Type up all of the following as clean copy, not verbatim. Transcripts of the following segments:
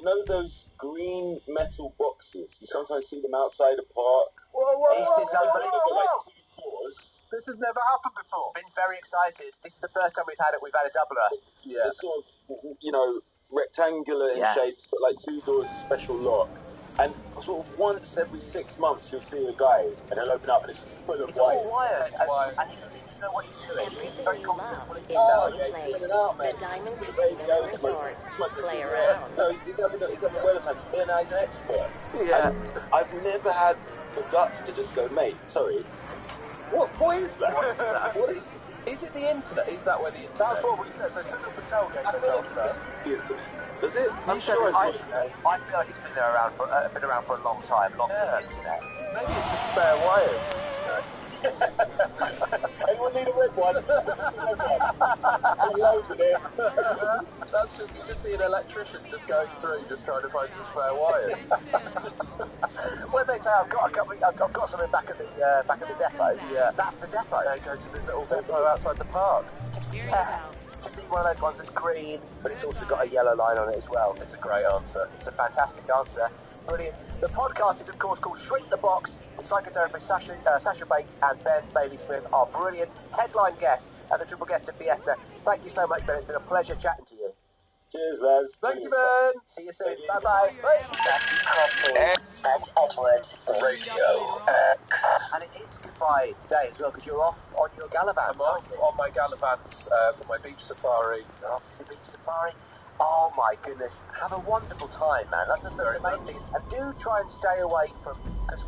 You know those green metal boxes? You sometimes see them outside a park. This is unbelievable. This has never happened before. Ben's very excited. This is the first time we've had a doubler. Yeah. It's sort of, rectangular in shape, but like 2 doors, a special lock. And sort of once every 6 months, you'll see a guy, and he'll open up, and it's just full of wires. All wires. And he seems to know what he's doing. Everything you love in one place. The Diamond Casino and Resort. Play around. No, he's having a whale of time. He's an expert. Yeah. And I've never had the guts to just go, mate, sorry. What is that? What is it? Is it the internet? Is that where the internet? That's what we said. So Sunil Patel gets the answer. Does it? I'm sure I feel like it's been around for a long time, longer than the internet. Maybe it's just spare wires. Anyone need a red one? Loads of it. That's just, you just see an electrician just going through, just trying to find some spare wires. When they say I've got something back at the depot, that's the depot. They go to the little depot outside the park. Just need one of those ones that's green, but it's also got a yellow line on it as well. It's a great answer. It's a fantastic answer. Brilliant. The podcast is, of course, called Shrink the Box. The psychotherapist Sasha Bates and Ben Bailey-Smith are brilliant headline guests and the triple guest of Fiesta. Thank you so much, Ben. It's been a pleasure chatting to you. Cheers, lads. Thank you, Ben. See you soon. Bye-bye. And Edward. Radio X. And it is goodbye today as well, because you're off on your Gallivant. I'm off on my Gallivants for my beach safari. You're off to the beach safari. Oh my goodness, have a wonderful time, man. That's the main thing. And do try and stay away from, because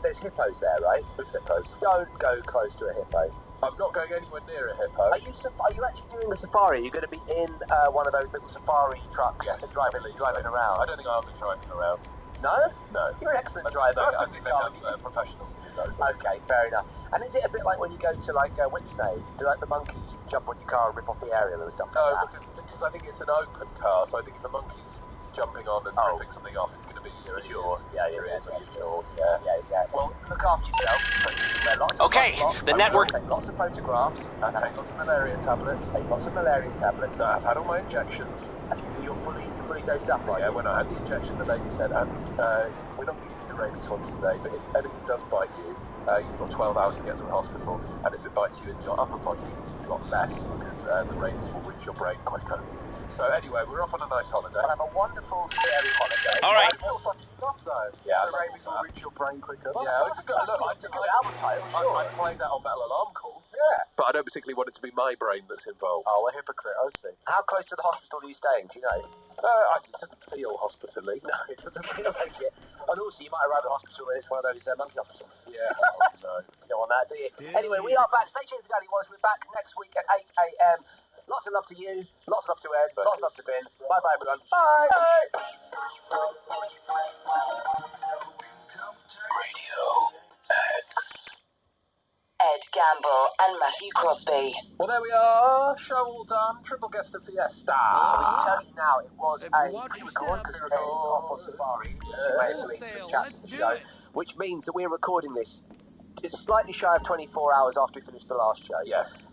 there's hippos there, right? There's hippos. Don't go close to a hippo. I'm not going anywhere near a hippo. Are you actually doing a safari? Are you going to be in one of those little safari trucks driving around? I don't think I'll be driving around. No? No. You're an excellent driver. I think they have professionals who do those. Okay, fair enough. And is it a bit like when you go to Whipsnade? Do like the monkeys jump on your car and rip off the aerial and stuff like that? No, because I think it's an open car, so I think if the monkey's jumping on and ripping something off, it's going to be sure. Yeah. Well, look after yourself. Okay, the network. Take lots of photographs. Take lots of malaria tablets. I've had all my injections. And you're fully dosed up, right? Yeah, when I had the injection, the lady said, and we're not going to give you the rabies ones today, but if anything does bite you, you've got 12 hours to get to the hospital, and if it bites you in your upper body, you've got less, because the rabies will reach your brain quicker. So anyway, we're off on a nice holiday. We'll have a wonderful scary holiday. All right. Yeah, the rabies will reach your brain quicker. Yeah, it's a good album title, sure. I played that on Metal Alarm Call. Yeah. But I don't particularly want it to be my brain that's involved. Oh, a hypocrite, I see. How close to the hospital are you staying, do you know? It doesn't feel hospitally. No, it doesn't feel like it. And also, you might arrive at the hospital and it's one of those monkey hospitals. Yeah, no. You don't want that, do you? Anyway, we are back. Stay tuned for Daddy Was. We're back next week at 8 a.m. Lots of love to you, lots of love to Ed, lots of love to Ben. Bye-bye, everyone. Bye! Radio X. Ed Gamble and Matthew Crosby. Well, there we are. Show all done. Triple guest of Fiesta. We can tell you now, it was a pre-record because Ed is off on safari. Chats the show, which means that we're recording this. It's slightly shy of 24 hours after we finished the last show. Yes.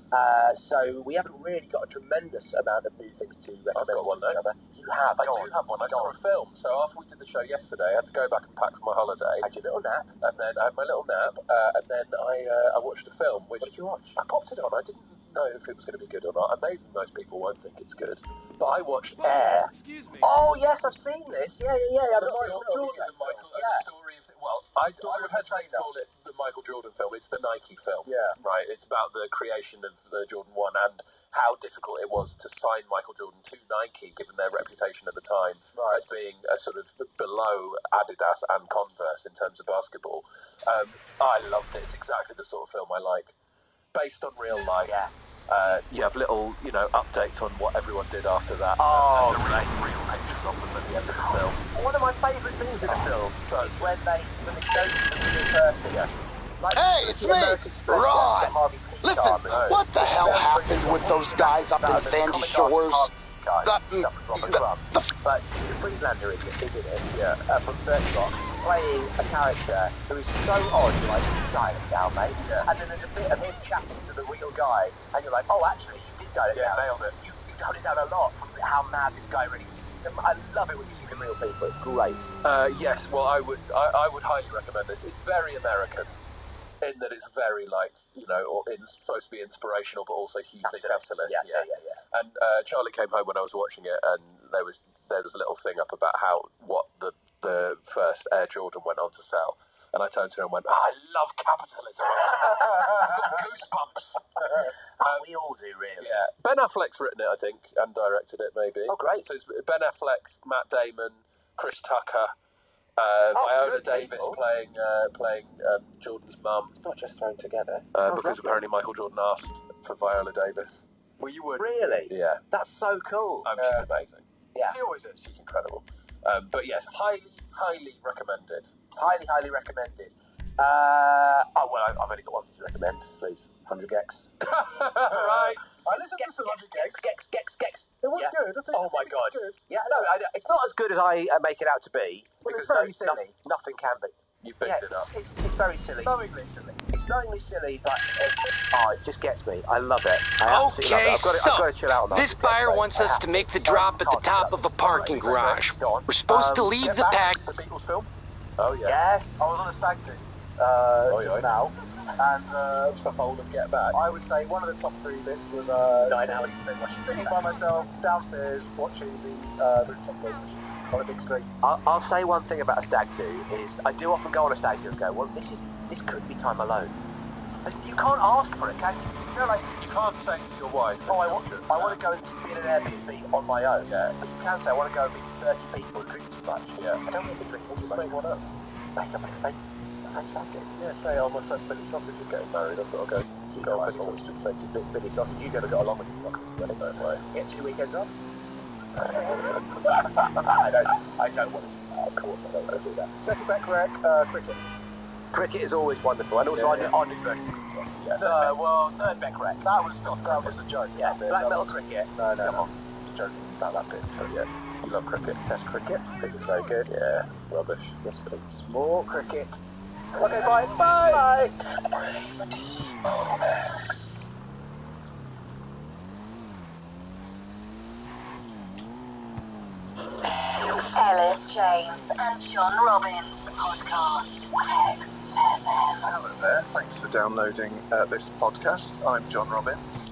So we haven't really got a tremendous amount of new things to recommend to each other. You have. I do have one. I saw a film. So after we did the show yesterday, I had to go back and pack for my holiday. Had your little nap. And then I had my little nap. And then I watched a film. What did you watch? I popped it on. I didn't know if it was going to be good or not. And maybe most people won't think it's good. But I watched Air. Excuse me. Oh, yes, I've seen this. Yeah. The Michael Jordan. The story of... Well, I would hesitate to call it the Michael Jordan film. It's the Nike film. Yeah. Right. It's about the creation of the Jordan 1 and how difficult it was to sign Michael Jordan to Nike, given their reputation at the time as being a sort of below Adidas and Converse in terms of basketball. I loved it. It's exactly the sort of film I like. Based on real life. Yeah. You have little, updates on what everyone did after that. Oh, and real pictures of them at the end of the film. One of my favourite things in the film is when they go to the university. Yes. Like, Hey, it's me, Ron. Listen, what the hell happened with those guys up in Sandy Shores? But the Friedlander is in it, from 30 Rock, playing a character who is so odd, you're like, you died it down, mate. Yeah. And then there's a bit of him chatting to the real guy, and you're like, oh, actually, you did dial it down. Nailed it. You dialed it down a lot from how mad this guy really is. I love it when you see the real people. It's great. Yes, well, I would highly recommend this. It's very American in that it's very supposed to be inspirational, but also hugely capitalist. Yeah. And Charlie came home when I was watching it, and there was a little thing up about what the first Air Jordan went on to sell. And I turned to her and went, I love capitalism. I've got goosebumps. We all do, really. Yeah. Ben Affleck's written it, I think, and directed it, maybe. Oh, great. So it's Ben Affleck, Matt Damon, Chris Tucker, Viola Davis playing Jordan's mum. It's not just thrown together. Because apparently Michael Jordan asked for Viola Davis. Well, you would. Really? Yeah. That's so cool. She's amazing. Yeah. She always is. She's incredible. But yes, highly recommended. Highly recommended. I've only got one thing to recommend, please. 100 Gex. Right. I listened to some 100 Gex. Gex. It was good. Oh my god. Yeah, no, it's not as good as I make it out to be. Well, Because it's very silly. Nothing can be. You picked it up. It's very silly. Knowingly silly. It's knowingly silly, but it just gets me. I love it. Okay, I've got to chill out on that. this buyer wants us to make the drop at the top of a parking garage. We're supposed to leave the pack. The Beatles film? Oh, yeah. Yes. I was on a stag do just now, and Tough hold of Get Back. I would say one of the top 3 bits was 9 hours spent sitting by myself downstairs watching the rooftop movie on a big screen. I'll say one thing about a stag do is I do often go on a stag do and go, well, this could be time alone. You can't ask for it, can you? You know, like You can't say to your wife, I want to go and be in an Airbnb on my own. Yeah. But you can say I want to go and meet 30 people and drink too much. Yeah. I don't want to drink too much. make one up. Make a fake stag do. Yeah, say, my friend Billy Sausage is getting married. I've got to go. Billy Sausage. Just say to Billy Sausage, you never got along with your fuckers together. No way. Get 2 weekends off. I don't want to. Of course, I don't want to do that. Second bet correct, cricket. Cricket is always wonderful, and also I knew very good. Yeah. Third bet correct. That was a joke. Yeah, black metal cricket. No. Come on. Just joking about that bit. Oh, yeah. You love cricket. Test cricket. Cricket's very good. Yeah. Rubbish. Yes, please. More cricket. Okay, bye. Bye. Ellis James and John Robbins podcast. XFM. Hello there, thanks for downloading this podcast. I'm John Robbins.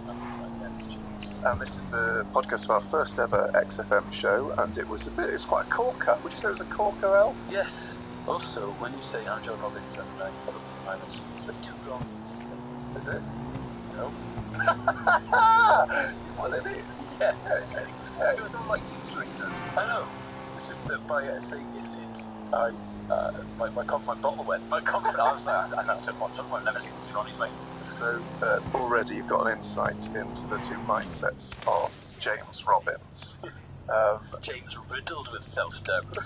And this is the podcast of our first ever XFM show, and it's quite a corker. Would you say it was a corker, El? Yes. Also, when you say I'm John Robbins and I follow my message, it's for 2 wrongs. Is it? No. Well, it is. Yeah. It was all like newsreaders. I know. It's just that by saying my bottle went. My confidence. I was like, I don't watch. I've never seen this on anyway. So already you've got an insight into the 2 mindsets of James Robbins. James riddled with self-doubt.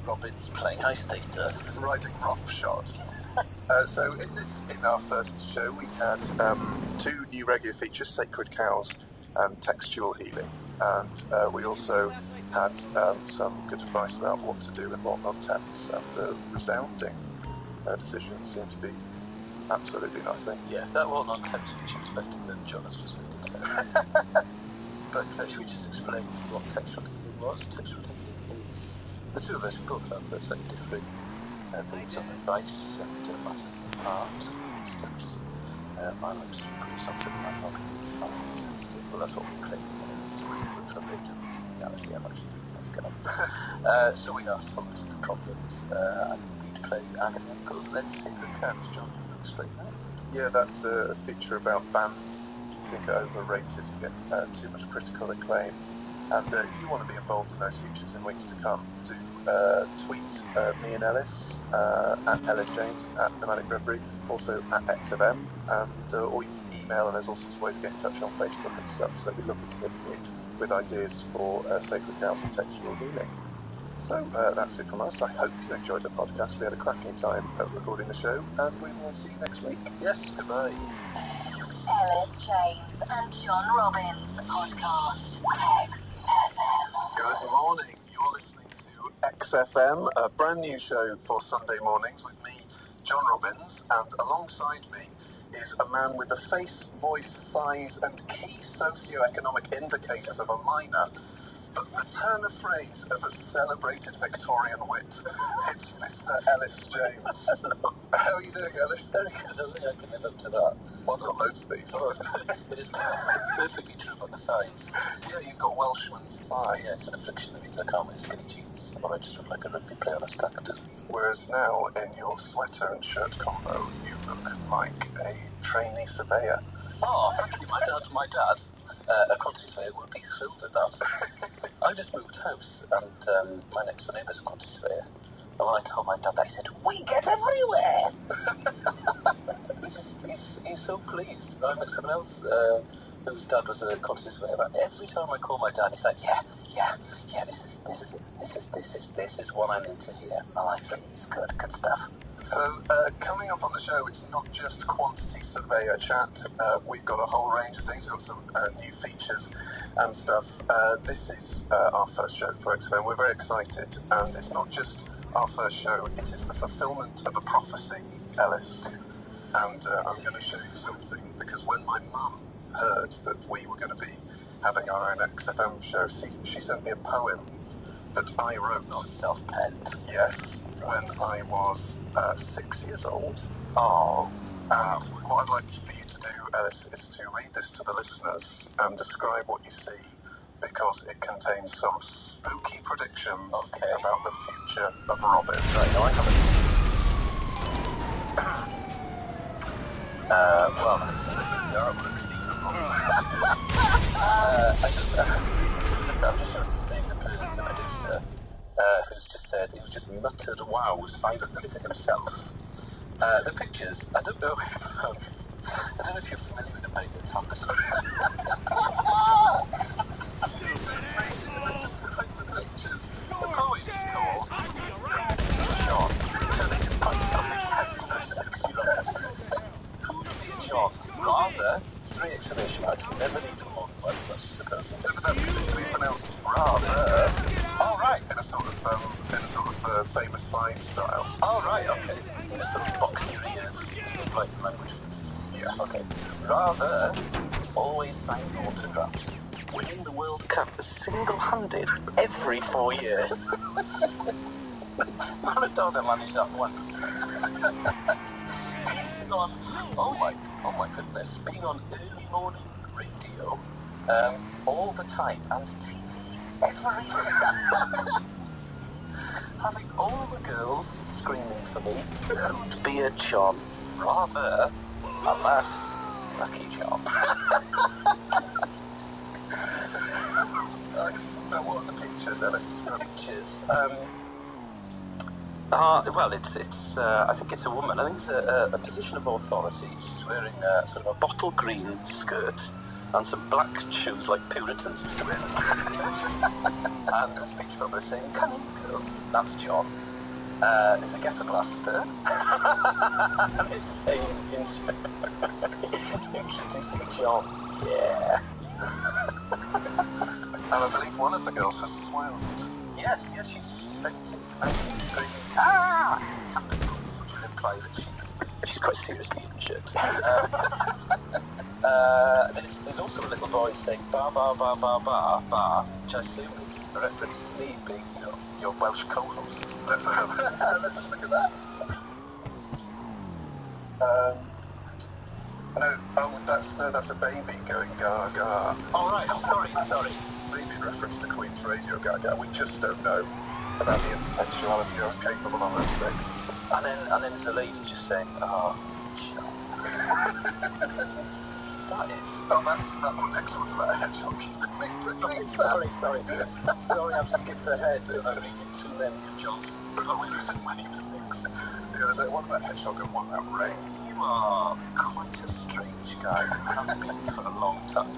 Robbins playing high status. Riding roughshod. So in our first show we had 2 new regular features, Sacred Cows and Textual Healing. And we also had some good advice about what to do in what non-temps, and the resounding decisions seem to be absolutely nothing. Yeah, that one on temps feature was better than John has just made it sound. But should we just explain what textual healing was? Textual healing is... The 2 of us, we both have slightly different views on advice and matters of the heart, for instance. My life's pretty something like not being far more sensitive. Well, that's what we claim. It's always a good subject of reality. I'm actually let's get on. So we asked for listener problems, and we'd play agony uncles and then sacred cows. John, you want to explain that? Yeah, that's a feature about bands you think are overrated, you get too much critical acclaim. And if you want to be involved in those features in weeks to come, do tweet me and Ellis, at Ellis James, at Nomadic Reverie, also at XFM, and or you can email, and there's all sorts of ways to get in touch on Facebook and stuff, so we're looking to hear from you with ideas for Sacred Cows and Textual Healing. So that's it from us. I hope you enjoyed the podcast. We had a cracking time recording the show, and we will see you next week. Yes, goodbye. Ellis James and John Robbins podcast. XFM. Good morning. You're listening to XFM, a brand new show for Sunday mornings with me, John Robbins, and alongside me is a man with the face, voice, thighs, and key socio-economic indicators of a miner but the turn of phrase of a celebrated Victorian wit. It's Mr. Ellis James. How are you doing, Ellis? Very good. I don't think I can live up to that. Well, I've got loads of these. It is perfectly true about the thighs. Yeah, you've got Welshman's thigh. Yeah, it's an affliction that means I can't wear skinny jeans, or I just look like a rugby player on a stack of them. Whereas now, in your sweater and shirt combo, you look like a trainee surveyor. Oh, thank you. My dad, a quantity surveyor, would be thrilled at that. I just moved house, and my next door neighbour's a quantity surveyor. And when I told my dad, I said, "We get everywhere!" he's so pleased. I met someone else whose dad was a quantity surveyor. But every time I call my dad, he's like, "Yeah, this is what I need to hear." I like it. It's good stuff. So, coming up on the show, it's not just quantity surveyor chat. We've got a whole range of things. We've got some new features and stuff. This is our first show for XFM. We're very excited, and it's not just our first show, it is the fulfillment of a prophecy, Ellis. And I'm going to show you something, because when my mum heard that we were going to be having our own XFM show, she sent me a poem that I wrote. Not self-penned. Yes, when I was 6 years old. Oh. And what I'd like for you to do, Ellis, is to read this to the listeners and describe what you see, because it contains some spooky predictions about the future of Robin. Right, now I have well, there are one of these I'm just showing this to David Pedersen, the producer, who's just said, he was just muttered wows silently to himself. The pictures, I don't know if you're familiar with the paper tapestry. The poem is called John. John. Rather, 3 exclamation marks. Never need to more than one. That's just a person. That's usually pronounced rather. Oh, right. In a sort of famous five style. Oh, right, okay. In a sort of boxing ears, like language. Yes. Okay. Rather, always sign autographs. Winning the World Cup single-handed every 4 years. Maradona managed that once. Oh my goodness, being on early morning radio, all the time, and TV every day. Having all the girls screaming for me, who'd be a John? Rather, alas, lucky John. What are the pictures, Ellis? Pictures. Well, it's. I think it's a woman. I think it's a position of authority. She's wearing sort of a bottle green skirt and some black shoes like Puritans used to wear. And a speech bubble saying, "Come in, girls." That's John. There's a ghetto blaster. And it's saying, "Introducing John." Yeah. And I believe one of the girls has swelled. Yes, she's fainted. And she's screaming, "Ah!" Which would imply that she's quite seriously injured. There's also a little voice saying, "Ba ba ba ba ba ba," which I assume is a reference to me being, your Welsh co-host. Let's just look at that. That's a baby going gaga. Oh, right, sorry. Maybe in reference to Queen's Radio Gaga. We just don't know about the intertextuality I was capable of at 6. And then there's a lady just saying, "Oh, John." That is. Oh, that one next one's about a hedgehog. Sorry, I've skipped ahead. I'm meeting 2 men with John's when he was 6. Yeah, there's one about hedgehog and one about rain. You are quite a strange guy. I haven't been for a long time.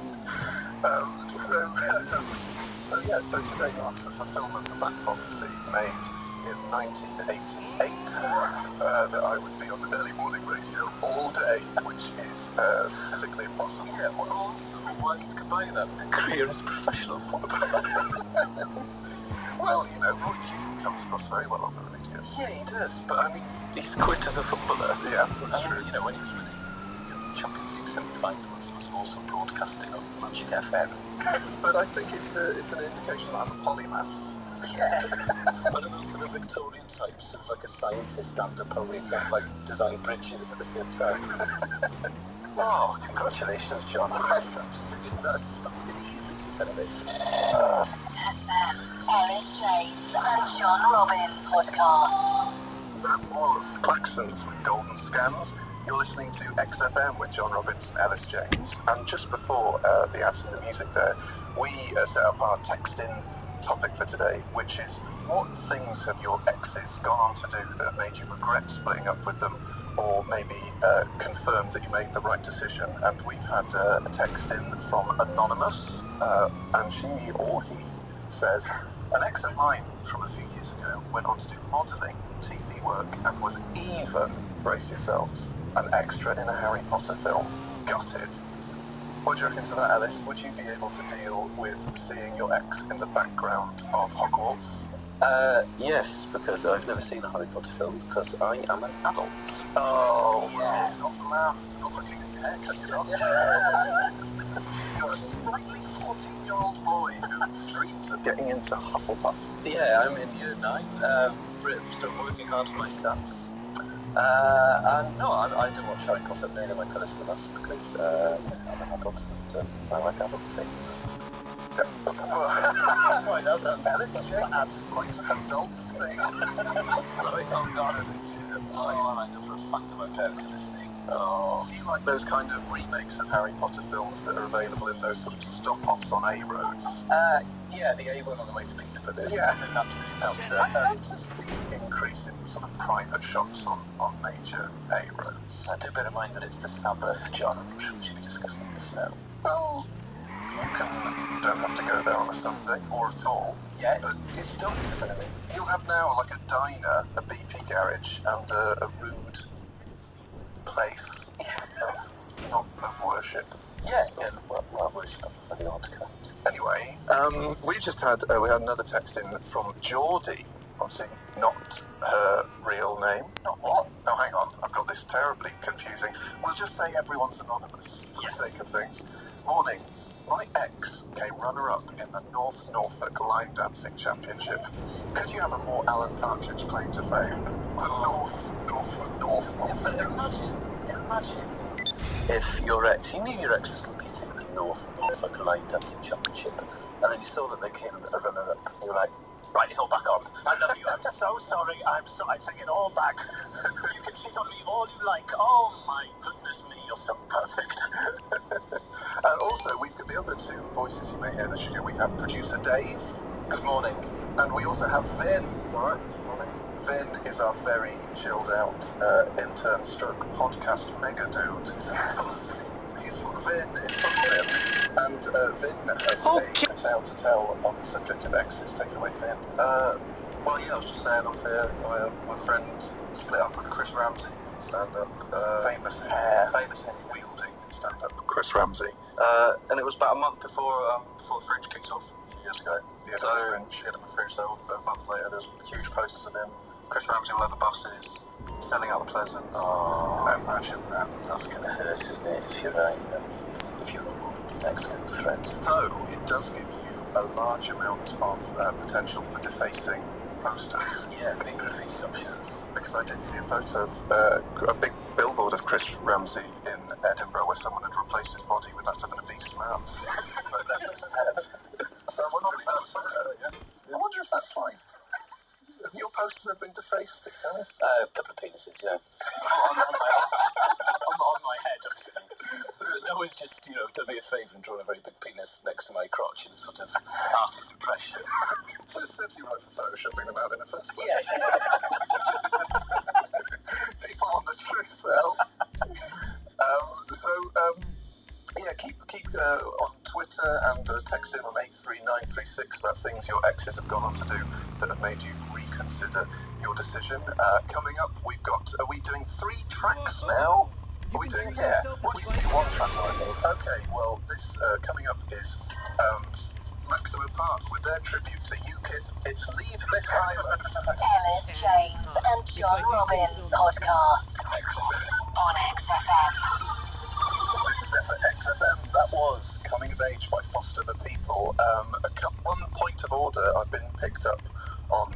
So today marks the fulfillment of that prophecy made in 1988 that I would be on the early morning radio all day, which is physically impossible. Yeah, what also was to combine that with a career as a professional footballer. Well, Roy Keane comes across very well on the radio. Yeah, he does, but I mean, he's quit as a footballer. Yeah, that's true. When he was winning Champions League semi-finals, he was also broadcasting broadcasting on Magic FM. But I think it's an indication that I'm a polymath. Yeah. One of those sort of Victorian types who's like a scientist and a poet and like design bridges at the same time. Oh, congratulations, John. That's Ellis James and John Robbins podcast. That was Klaxons with Golden Scans. You're listening to XFM with John Robbins and Ellis James. And just before the ads and the music there, we set up our text-in topic for today, which is what things have your exes gone on to do that have made you regret splitting up with them, or maybe confirmed that you made the right decision. And we've had a text in from Anonymous, and she or he says, an ex of mine from a few years ago went on to do modelling, TV work, and was even, brace yourselves, an extra in a Harry Potter film. Gutted. What do you reckon to that, Alice? Would you be able to deal with seeing your ex in the background of Hogwarts? Yes, because I've never seen a Harry Potter film, because I am an adult. Oh, yeah, not the man. Not looking at your haircut, you're not. Yeah. You're a sprightly 14-year-old boy who dreams of getting into Hufflepuff. Yeah, I'm in year 9, so working hard for my stats. And no, I do watch Harry Potter mainly my colours to us because I'm an adult and I like adult things. Why, that sounds quite an adult thing. Sorry, oh God. Oh, I know for a fact that my parents are listening. Oh. Do you like those kind of remakes of Harry Potter films that are available in those sort of stop-offs on A roads? Yeah, the A1 on the way to Peter Pedersen. Yeah. It's absolutely Have you noticed the increase in sort of private shops on major A roads? Do bear in mind that it's the Sabbath, John. I'm sure we should be discussing this now. Well, you don't have to go there on a Sunday, or at all. Yeah, but it's done, definitely. You'll have now like a diner, a BP garage, and a rude place of worship. Yeah, well, worship of the odd kind. Anyway, we just had another text in from Geordie. Obviously, not her real name. Not what? Oh, hang on. I've got this terribly confusing. We'll just say everyone's anonymous for the sake of things. Morning. My ex came runner-up in the North Norfolk Line Dancing Championship. Could you have a more Alan Partridge claim to fame? The North Norfolk. Imagine if your ex, you knew your ex was competing in the North Norfolk Line Dancing Championship, and then you saw that they came a runner-up, and you were like, right, it's all back on. I love you, I'm so sorry, I take it all back. You can cheat on me all you like. Oh my goodness me, you're so perfect. Also, we've got the other two voices you may hear in the studio. We have producer Dave. Good morning. And we also have Vin. All right. Vin is our very chilled out intern stroke podcast mega dude. Vin is from Vin. And Vin has a tale to tell on the subject of exes. Take it away, Vin. Well, yeah, I was just saying off here, my friend split up with Chris Ramsey, stand-up. Famous hair wielding stand-up Chris Ramsey. And it was about a month before the Fringe kicked off a few years ago. So she had him a Fringe, so a month later there's huge posters of him. Chris Ramsey will have the buses, selling out the Pleasance. Oh, imagine that. That's going to hurt, isn't it, if you're if you're an ex-girl's friend. Though it does give you a large amount of potential for defacing posters. Yeah, big graffiti options. Because I did see a photo of a big billboard of Chris Ramsey in Edinburgh where someone had replaced his body with that of an obese man. But left his head. So I wonder if that's fine. Have your posters have been defaced, Alice? A couple of penises, yeah. on my head, obviously. No one's just, done me a favour and drawn a very big penis next to my crotch in sort of artist impression. Just serves you right for photoshopping them out in the first place. Yeah. People on the truth, though. Keep on Twitter and text in on 83936 about things your exes have gone on to do that have made you reconsider your decision. Coming up, we've got, are we doing 3 tracks now? Are we doing, yeah, we do 1 track, I think. Okay, well, this coming up is Maximum Park with their tribute to UKIP. It's Leave This Island. Ellis James and John Robbins podcast on XFM. This is XFM. That was of Age by Foster the People. One point of order, I've been picked up on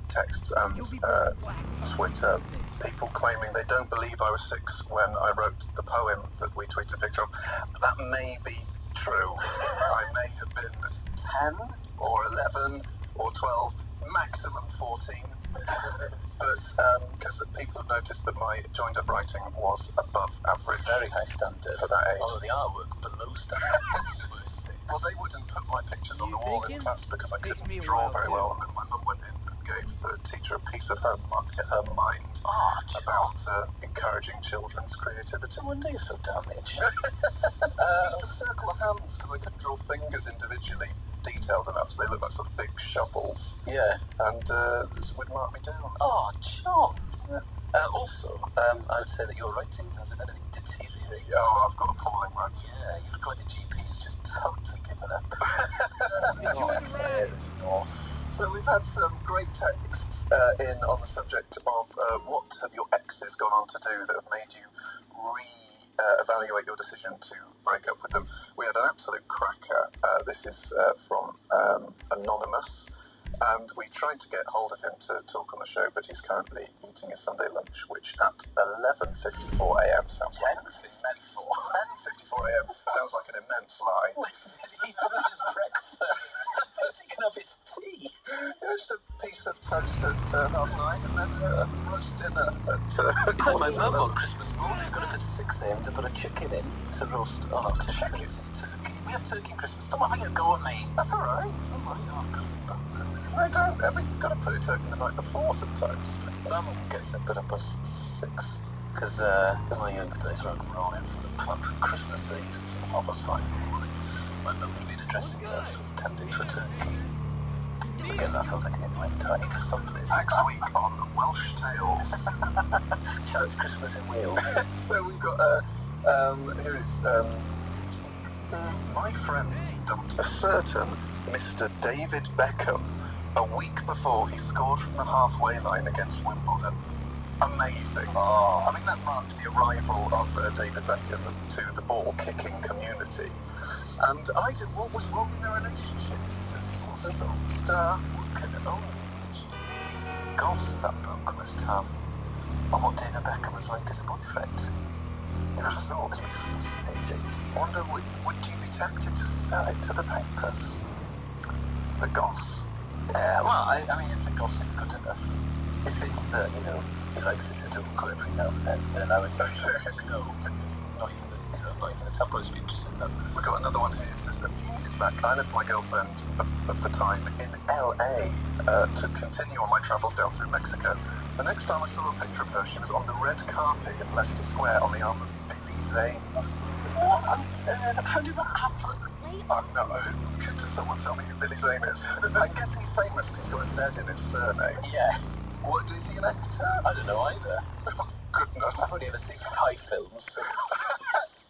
texts and Twitter, people claiming they don't believe I was 6 when I wrote the poem that we tweeted a picture of. That may be true. I may have been 10 or 11 or 12, maximum 14. But because people have noticed that my joined-up writing was above average. Very high standard. For that age. Although the artwork below standard. Well, they wouldn't put my pictures on the wall in class because I couldn't draw very well, and then my mum went in and gave the teacher a piece of her mind about encouraging children's creativity. No wonder you're so damaged. I used to circle the hands because I couldn't draw fingers individually detailed enough, so they look like sort of big shovels. Yeah. And would mark me down. Oh, John. Yeah. Also, I would say that your writing hasn't been any deteriorating. Oh, I've got appalling writing. Yeah, you look like a GP who's just totally given up. So we've had some great texts in on the subject of what have your exes gone on to do that have made you evaluate your decision to break up with them. We had an absolute cracker. This is from Anonymous, and we tried to get hold of him to talk on the show, but he's currently eating his Sunday lunch, which at 11:54 a.m. sounds like 10:54 a.m. sounds like an immense lie. He had his breakfast. He can have his tea. Yeah, just a piece of toast at 9:30, and then a roast dinner at quarter My to mum 11. on Christmas morning got up at 6 a.m. to put a chicken in to roast. Oh, chicken. Turkey. We have turkey Christmas. Stop having a go at me. That's alright. I don't. You've got to put it in the night before sometimes. Mum gets up at 6 because in my younger days when I'd roll in for the pub for Christmas Eve, it's 5:30 in the morning. My mum would be in a dressing gown, tending to a turkey. Again, that sounds like an innuendo. I need to stop this. Next week on Welsh Tales. It's Christmas in Wales. So we've got here is my friend dumped a certain Mr. David Beckham a week before he scored from the halfway line against Wimbledon. Amazing. Oh. I mean, that marked the arrival of David Beckham to the ball-kicking community. And I did what was wrong in their relationship. It's a sort of star. Gosh, that book must have on what David Beckham was like as a boyfriend. It was always fascinating. I wonder, would you be tempted to sell it to the papers? The goss? Yeah, well, I mean, if the goss is good enough, if it's that, he likes it to do every now and then I would say, no, because not even the tabloids be interested in that. We've got another one here. It says a few years back, I left my girlfriend of the time in LA to continue on my travels down through Mexico. The next time I saw a picture of her, she was on the red carpet in Leicester Square on the arm of Billy Zane. What? How did that happen? No, could someone tell me who Billy Zane is? I guess he's famous. He's got a Z in his surname. Yeah. What, is he an actor? I don't know either. Oh, goodness. I've only ever seen high films.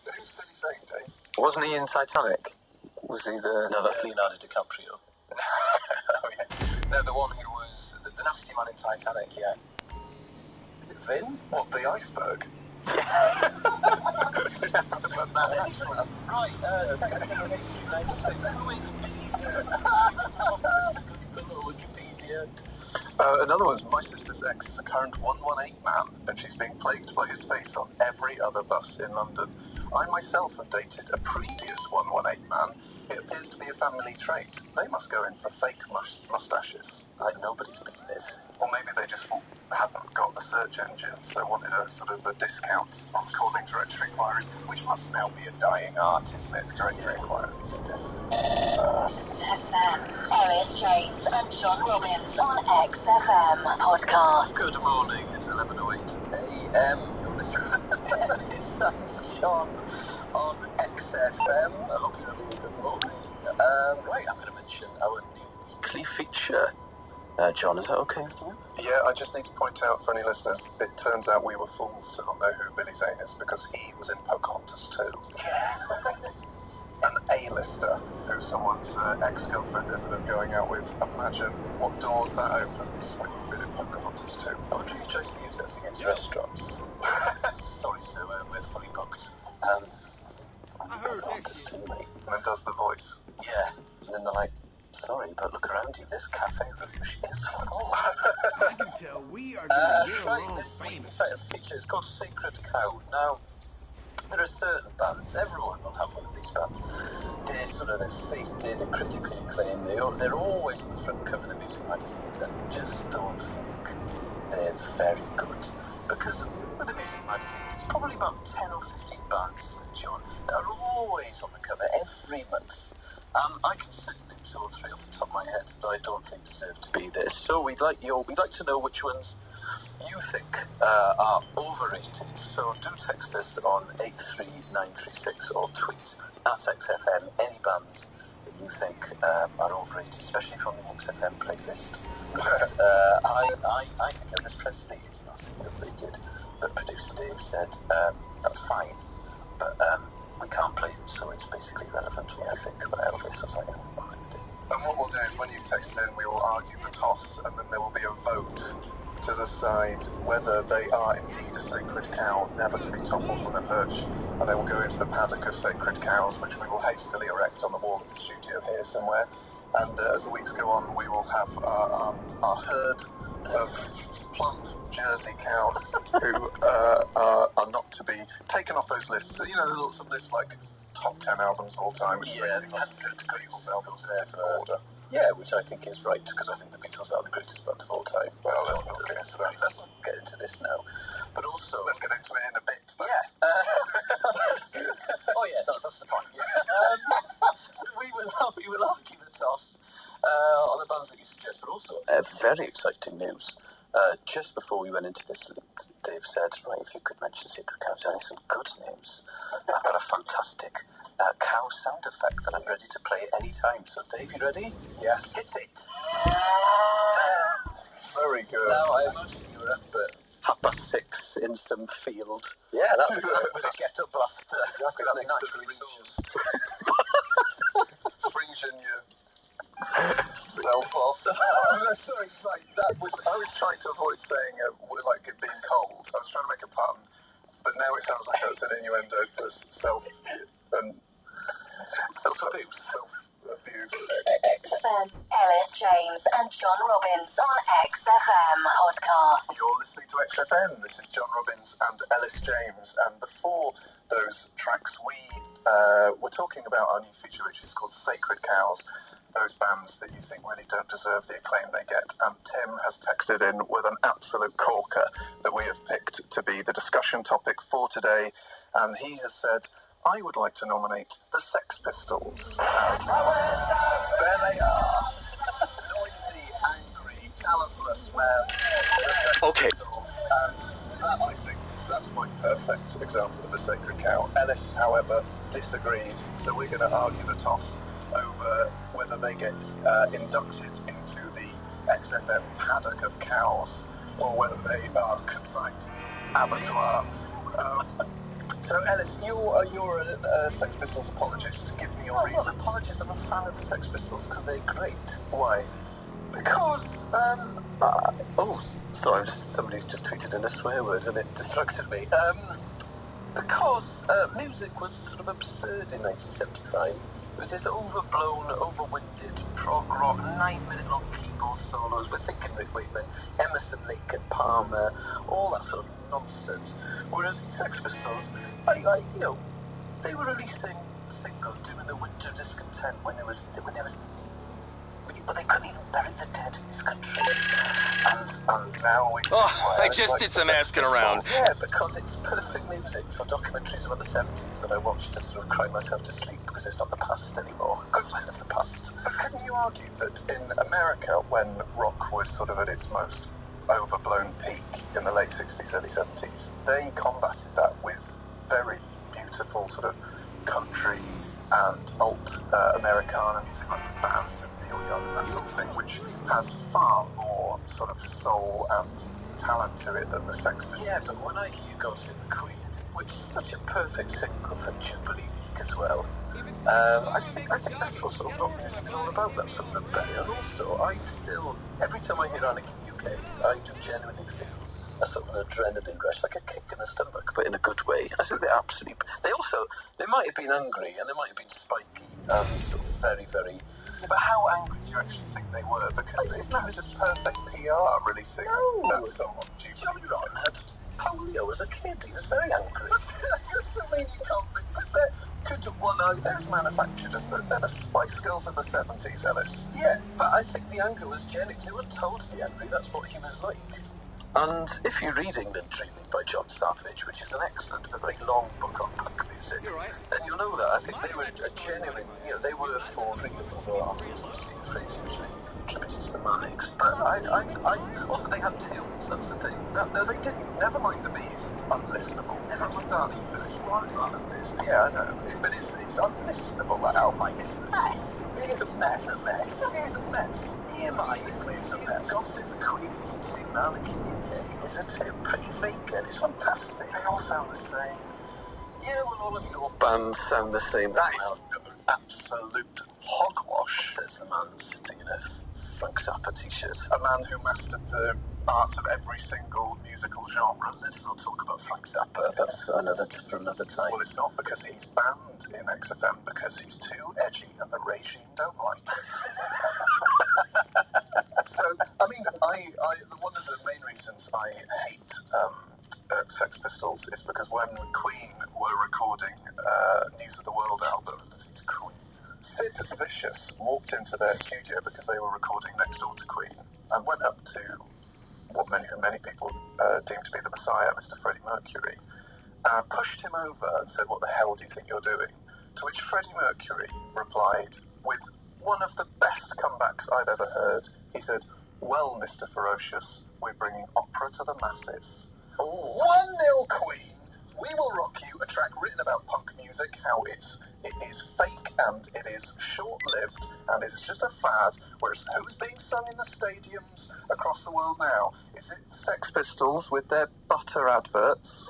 Who's Billy Zane, Dave? Wasn't he in Titanic? Was he the... No, that's Leonardo DiCaprio. Oh, yeah. No, the one who was the nasty man in Titanic, yeah. Is it Vin? What, the iceberg? Yeah. Right, who is Wikipedia? Another one's my sister's ex is a current 118 man, and she's being plagued by his face on every other bus in London. I myself have dated a previous 118 man. It appears to be a family trait. They must go in for fake mustaches. Like nobody's business. Or maybe they just haven't got the search engine, so wanted a sort of a discount on calling directory inquiries, which must now be a dying art, isn't it? Directory inquiries. XFM. Ellis James and John Robbins on XFM podcast. Good morning, it's 11:08 a.m. You're listening to Ellis and John on XFM. I hope you're having a good morning. Right, I'm going to mention our new weekly feature. John, is that okay with you? Yeah, I just need to point out for any listeners, it turns out we were fools to not know who Billy Zane is because he was in Pocahontas too. An A-lister who someone's ex-girlfriend ended up going out with. Imagine what doors that opens when you've been in Pocahontas too. I wonder if you chose to use this against restaurants. Sorry, sir, we're fully booked. I heard that shit. And then does the voice. Yeah. And then they're like, sorry, but look around you, this cafe room is full. I can tell we are going to get along famous. This feature is called Sacred Cow. Now, there are certain bands, everyone will have one of these bands. They're sort of, they're feted, they're critically acclaimed, they're always on the front cover of the music magazines, and you just don't think they're very good. Because with the music magazines, there's probably about 10 or 15 bands, John, that are always on the cover every month. I can say names two or three off the top of my head that I don't think deserve to be there. So we'd like to know which ones you think are overrated. So do text us on 83936 or tweet at XFM any bands that you think are overrated, especially from the XFM playlist. I think Elvis Presley is massively overrated, but producer Dave said that's fine, but we can't play him, so it's basically irrelevant what I think about Elvis. I was like, and what we'll do is when you text in, we will argue the toss, and then there will be a vote to decide whether they are indeed a sacred cow, never to be toppled from their perch, and they will go into the paddock of sacred cows, which we will hastily erect on the wall of the studio here somewhere. And as the weeks go on, we will have our herd of plump Jersey cows who are not to be taken off those lists. So, you know, there's lots of lists like top 10 albums of all time, which basically has Beatles albums there for order. Yeah, which I think is right, because I think the Beatles are the greatest band of all time. Well, let's not get into that. Let's not get into this now. But also... Let's get into it in a bit. Yeah. Oh, yeah, that's the point. Yeah. So we will argue the toss on the bands that you suggest, but also very exciting news. Just before we went into this, Dave said, right, if you could mention Sacred Cows, I need some good names. I've got a fantastic cow sound effect that I'm ready to play any time. So, Dave, you ready? Yes. Hit it. Very good. Now, I imagine you were up at 6:30 in some field. Yeah, that was with a ghetto blaster. Exactly, that's naturally sourced. Fringing you. Self off. No, sorry, like, I was trying to avoid saying like it being cold. I was trying to make a pun, but now it sounds like it's an innuendo for self-abuse. XFM, Ellis James and John Robbins on XFM podcast. You're listening to XFM. This is John Robbins and Ellis James, and before those tracks, we're talking about our new feature, which is called Sacred Cows. Those bands that you think really don't deserve the acclaim they get. And Tim has texted in with an absolute corker that we have picked to be the discussion topic for today. And he has said, I would like to nominate the Sex Pistols. There they are. Noisy, angry, talentless men. Okay. And I think that's my perfect example of the Sacred Cow. Ellis, however, disagrees. So we're going to argue the toss over whether they get inducted into the XFM paddock of cows or whether they are consigned to the abattoir. So, Ellis, you're a Sex Pistols apologist. Give me your reasons. I'm not an apologist. I'm a fan of the Sex Pistols because they're great. Why? Because, sorry, somebody's just tweeted in a swear word and it distracted me. Because music was sort of absurd in 1975. It was this overblown, overwinded prog rock, 9-minute long keyboard solos. We're thinking Rick Wakeman, Emerson, Lake and Palmer, all that sort of nonsense. Whereas Sex Pistols, they were releasing singles during the winter discontent when there was, but they couldn't even bury the dead in this country. And now we... I just did some asking around. Yeah, because it's perfect music for documentaries about the 70s that I watched to sort of cry myself to sleep because it's not the past anymore. Good line of the past. But couldn't you argue that in America, when rock was sort of at its most overblown peak in the late 60s, early 70s, they combated that with very beautiful sort of country and alt-Americana music like the Band and Neil Young and that sort of thing, which has far more sort of soul and talent to it than the Sex Pistols. Yeah, but when I hear you go to the Queen, which is such a perfect single for Jubilee Week as well, I think that's what sort of rock music is all about, that sort of rebellion. And also, every time I hear Anarchy UK, I do genuinely feel a sort of an adrenaline rush, like a kick in the stomach, but in a good way. I think they might have been angry and they might have been spiky and sort of very, very... Yeah, but how angry do you actually think they were? Because isn't that just perfect PR, releasing that somewhat Johnny Rotten had polio as a kid. He was very angry. I mean, you can't think, because there's manufacturers, they're the Spice Girls of the 70s, Ellis. Yeah, but I think the anger was genuine. They weren't told to be angry, that's what he was like. And if you're reading The Dreaming by John Savage, which is an excellent but very long book on punk music, then you'll know that. I think they were a genuine, they were for real, although artists obviously the phrase usually attributed to the Manics. But I also they had tunes, that's the thing. No, they didn't. Never mind the bees, it's unlistenable. Never mind that. Yeah, I know. But it's unlistenable, that album. It's a mess. It is a mess. It is a mess. EMI is a mess. Gossip Queen is a tune. Alec is a tune. Pretty Vacant. It's fantastic. They all sound the same. Yeah, well, all of your bands sound the same. That is absolute hogwash. Says the man sitting in a Frank Zappa t-shirt. A man who mastered the art of every single musical genre. Let's not talk about Frank Zappa. That's for another time. Well, it's not because he's banned in XFM because he's too edgy and the regime don't like it. So, I mean, one of the main reasons I hate Sex Pistols is because when Queen were recording News of the World album, Sid Vicious walked into their studio because they were recording next door to Queen and went up to what many people deem to be the Messiah, Mr. Freddie Mercury, and pushed him over and said, "What the hell do you think you're doing?" To which Freddie Mercury replied with one of the best comebacks I've ever heard. He said, "Well, Mr. Ferocious, we're bringing opera to the masses." 1-0 Queen. We Will Rock You, a track written about punk music, how it is fake and it is short-lived and it is just a fad, whereas who's being sung in the stadiums across the world now? Is it Sex Pistols with their butter adverts?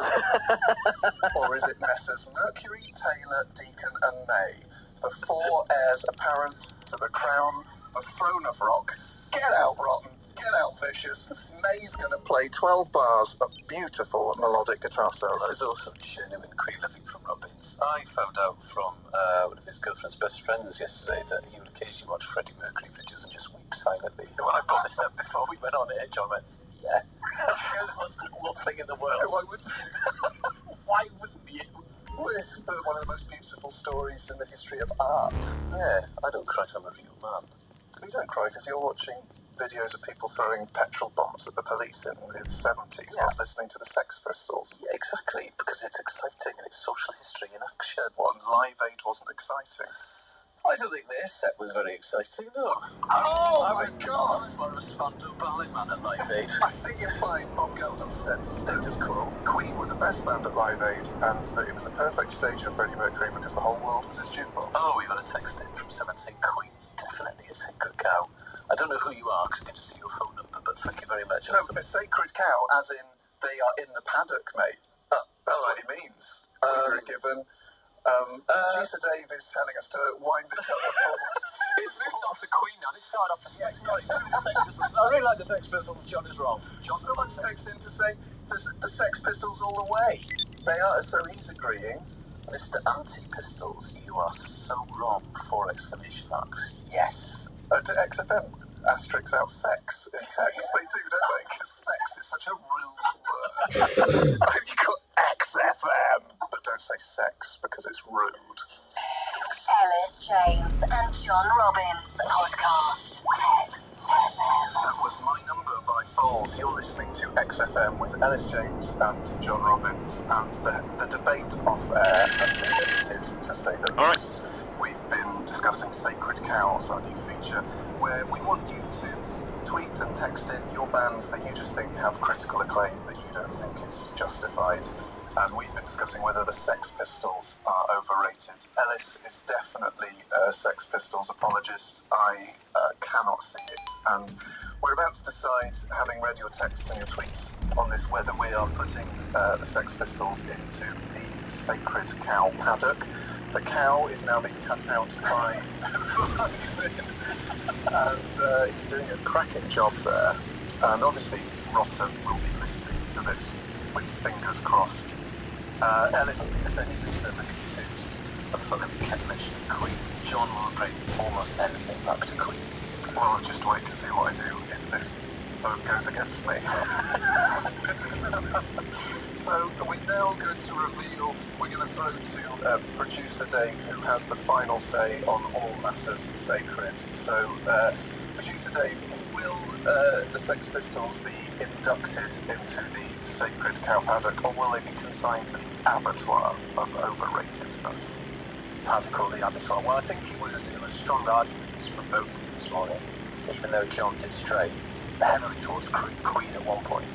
Or is it Messrs. Mercury, Taylor, Deacon and May, the four heirs apparent to the crown, the throne of rock? Get out, Rotten. Get out, Vicious. May's going to play 12 bars of beautiful melodic guitar solos. There's also genuine Queen living from Robbins. I found out from one of his girlfriend's best friends yesterday that he would occasionally watch Freddie Mercury videos and just weep silently. When I brought this up before we went on air, John went, yeah. That's the most cool thing in the world. Why wouldn't you? Well, it's one of the most beautiful stories in the history of art. Yeah, I don't cry 'cause I'm a real man. You don't cry because you're watching videos of people throwing petrol bombs at the police in the 70s whilst listening to the Sex Pistols. Yeah, exactly, because it's exciting and it's social history in action. What, Live Aid wasn't exciting? I don't think their set was very exciting, no. Oh my God! I was more of a Spandau Ballet man at Live Aid. I think you'll find Bob Geldof said status quo. Queen were the best band at Live Aid, and that it was the perfect stage for Freddie Mercury because the whole world was his jukebox. Oh, we got a text in from someone saying Queen's definitely a sacred cow. I don't know who you are because I didn't see your phone number, but thank you very much. No, a sacred cow, as in they are in the paddock, mate. That's what he means. We were given. Producer Dave is telling us to wind this up before. It's moved on to Queen now. They started off as Sex Pistols. I really like the Sex Pistols. John is wrong. Someone's texting to say the Sex Pistols all the way. They are, so he's agreeing. Mr. Anti-Pistols, you are so wrong. 4 exclamation marks. Yes. To XFM, asterisks out sex in text. They do, don't they? Because sex is such a rude word. You got XFM, but don't say sex because it's rude. Ellis James and John Robbins podcast. XFM. That was My Number by Falls. You're listening to XFM with Ellis James and John Robbins, and the debate off air has been heated, to say the least. We've been discussing Sacred Cows, our new feature, where we want you to tweet and text in your bands that you just think have critical acclaim that you don't think is justified. And we've been discussing whether the Sex Pistols are overrated. Ellis is definitely a Sex Pistols apologist. I cannot see it. And we're about to decide, having read your texts and your tweets on this, whether we are putting the Sex Pistols into the Sacred Cow paddock. The cow is now being cut out by and he's doing a cracking job there. And obviously Rotten will be listening into this with fingers crossed. Ellis, if any listeners are confused, I thought that we kept mentioning Queen. John will bring almost anything back to Queen. Well, just wait to see what I do if this vote goes against me. So we're now going to reveal, we're going to throw to producer Dave, who has the final say on all matters sacred. So, producer Dave, will the Sex Pistols be inducted into the sacred cow paddock, or will they be consigned to the abattoir of overratedness? Paddock or the abattoir? Well, I think it was strong arguments for both this morning, even though John did stray heavily towards Queen at one point,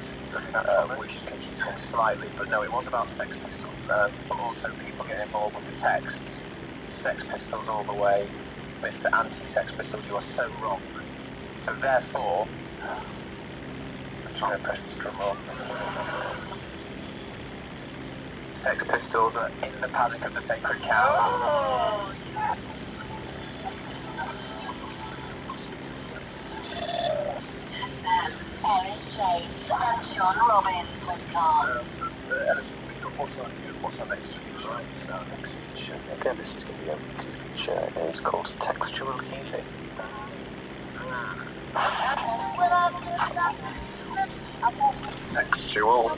which confused things slightly. But no, it was about Sex Pistols, but also people getting involved with the texts. Sex Pistols all the way, Mr. Anti-Sex Pistols, you are so wrong. So therefore, I'm trying to press this drum roll. Sex Pistols are in the paddock of the Sacred Cow. Oh, yes! Ellis James and John Robbins podcast. Ellis, what's our next feature? Right, so our next feature, again, this is going to be a weekly feature, it's called Textual Healing. Textual. I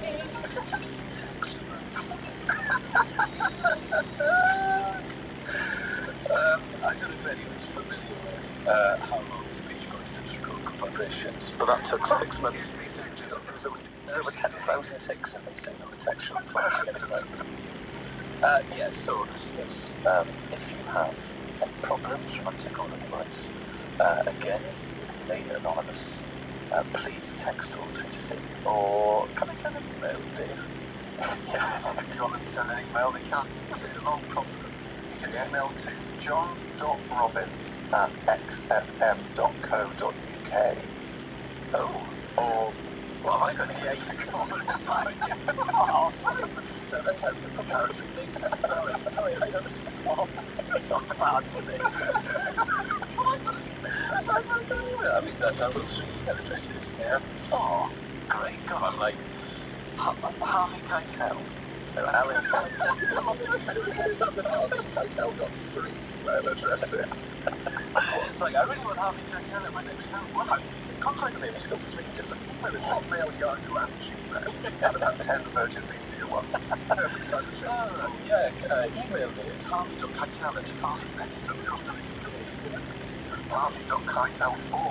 don't know if anyone's familiar with how long speech goes to trickle vibrations, but that took 6 months. There were 10,000 ticks and they sing on the textual flag at the moment. Yes, so listeners, if you have any problems, romantic or otherwise, again, remain anonymous. Please text or tweet us in, or can I send an email, Dave? Yeah, if you want them to send an email, they can. It's a long problem. You can email to john.robbins@xfm.co.uk. Oh, or, well, am I going to hear you? Oh, sorry. So let's have the preparatory things. Sorry, I don't think it's not bad to me. That means I've got 3 email addresses, yeah? Oh, great. God, I'm like Harvey Keitel. So Alice. Harvey Keitel got 3 email addresses. It's like, I really want Harvey Keitel in my next film. Well, contact me, he's got 3 different email addresses. Hotmail, Yahoo, and Gmail. And about 10 Virgin Media ones. Email me. It's harvey.keitel@fastnet.com. Harvey.keitel4.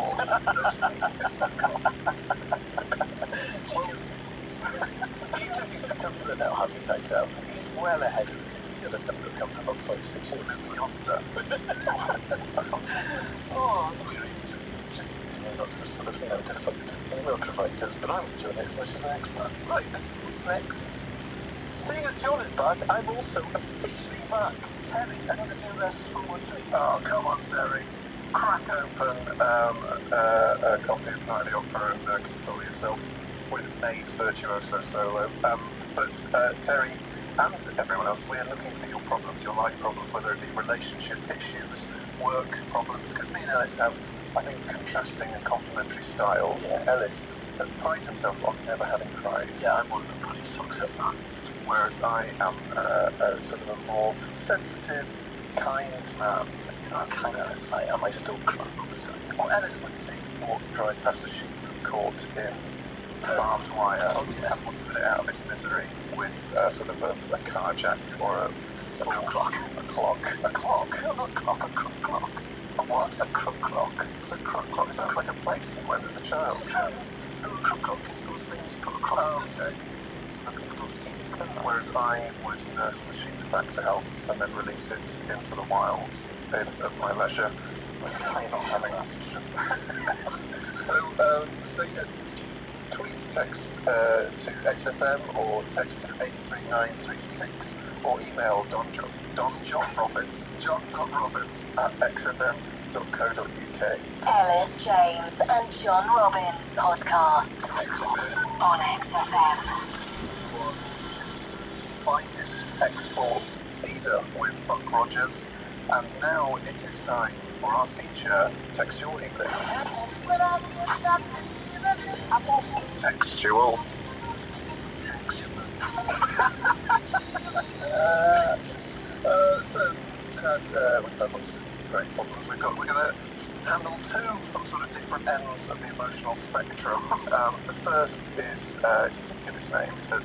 He's a Tumblr now, Harvey Keitel. He's well ahead of the other Tumblr come from about 5 or 6 years. Yonder. Oh, that's weird. It's just lots of sort of, different email providers, but I'm enjoying it as much as I expect. Right, what's next? Seeing as John is back, I'm also officially back. Terry, I need to do this for 1 week. Oh, come on, Terry. Crack open a copy of Night of the Opera and console yourself with May's Virtuoso solo. But Terry and everyone else, we're looking for your problems, your life problems, whether it be relationship issues, work problems, because me and Ellis have, I think, contrasting and complementary styles. Yeah. Ellis prides himself on never having cried. Yeah, I'm one of them pretty sucks at that. Whereas I am sort of a more sensitive, kind man. I just don't cry all the time. Well, Ellis would see walk drive past a sheep caught in barbed wire and would put it out of its misery with sort of a car jack or a clock. A clock. No, not clock, a crook clock. A what? A crook clock. It's a crook clock. It sounds like a place when there's a child. No, a crook clock is those things you put across. Oh, okay. Whereas I would nurse the sheep back to health and then release it into the wild of my leisure. I'm kind of having oxygen. So yeah, tweet, text to XFM or text to 83936 or email john.robbins@xfm.co.uk. Ellis James and John Robbins podcast on XFM. Finest export leader with Buck Rogers, and now it is time for our feature, Textual English. Textual. We've got lots of great problems. We're going to handle two from sort of different ends of the emotional spectrum. The first is, if you think of his name, it says,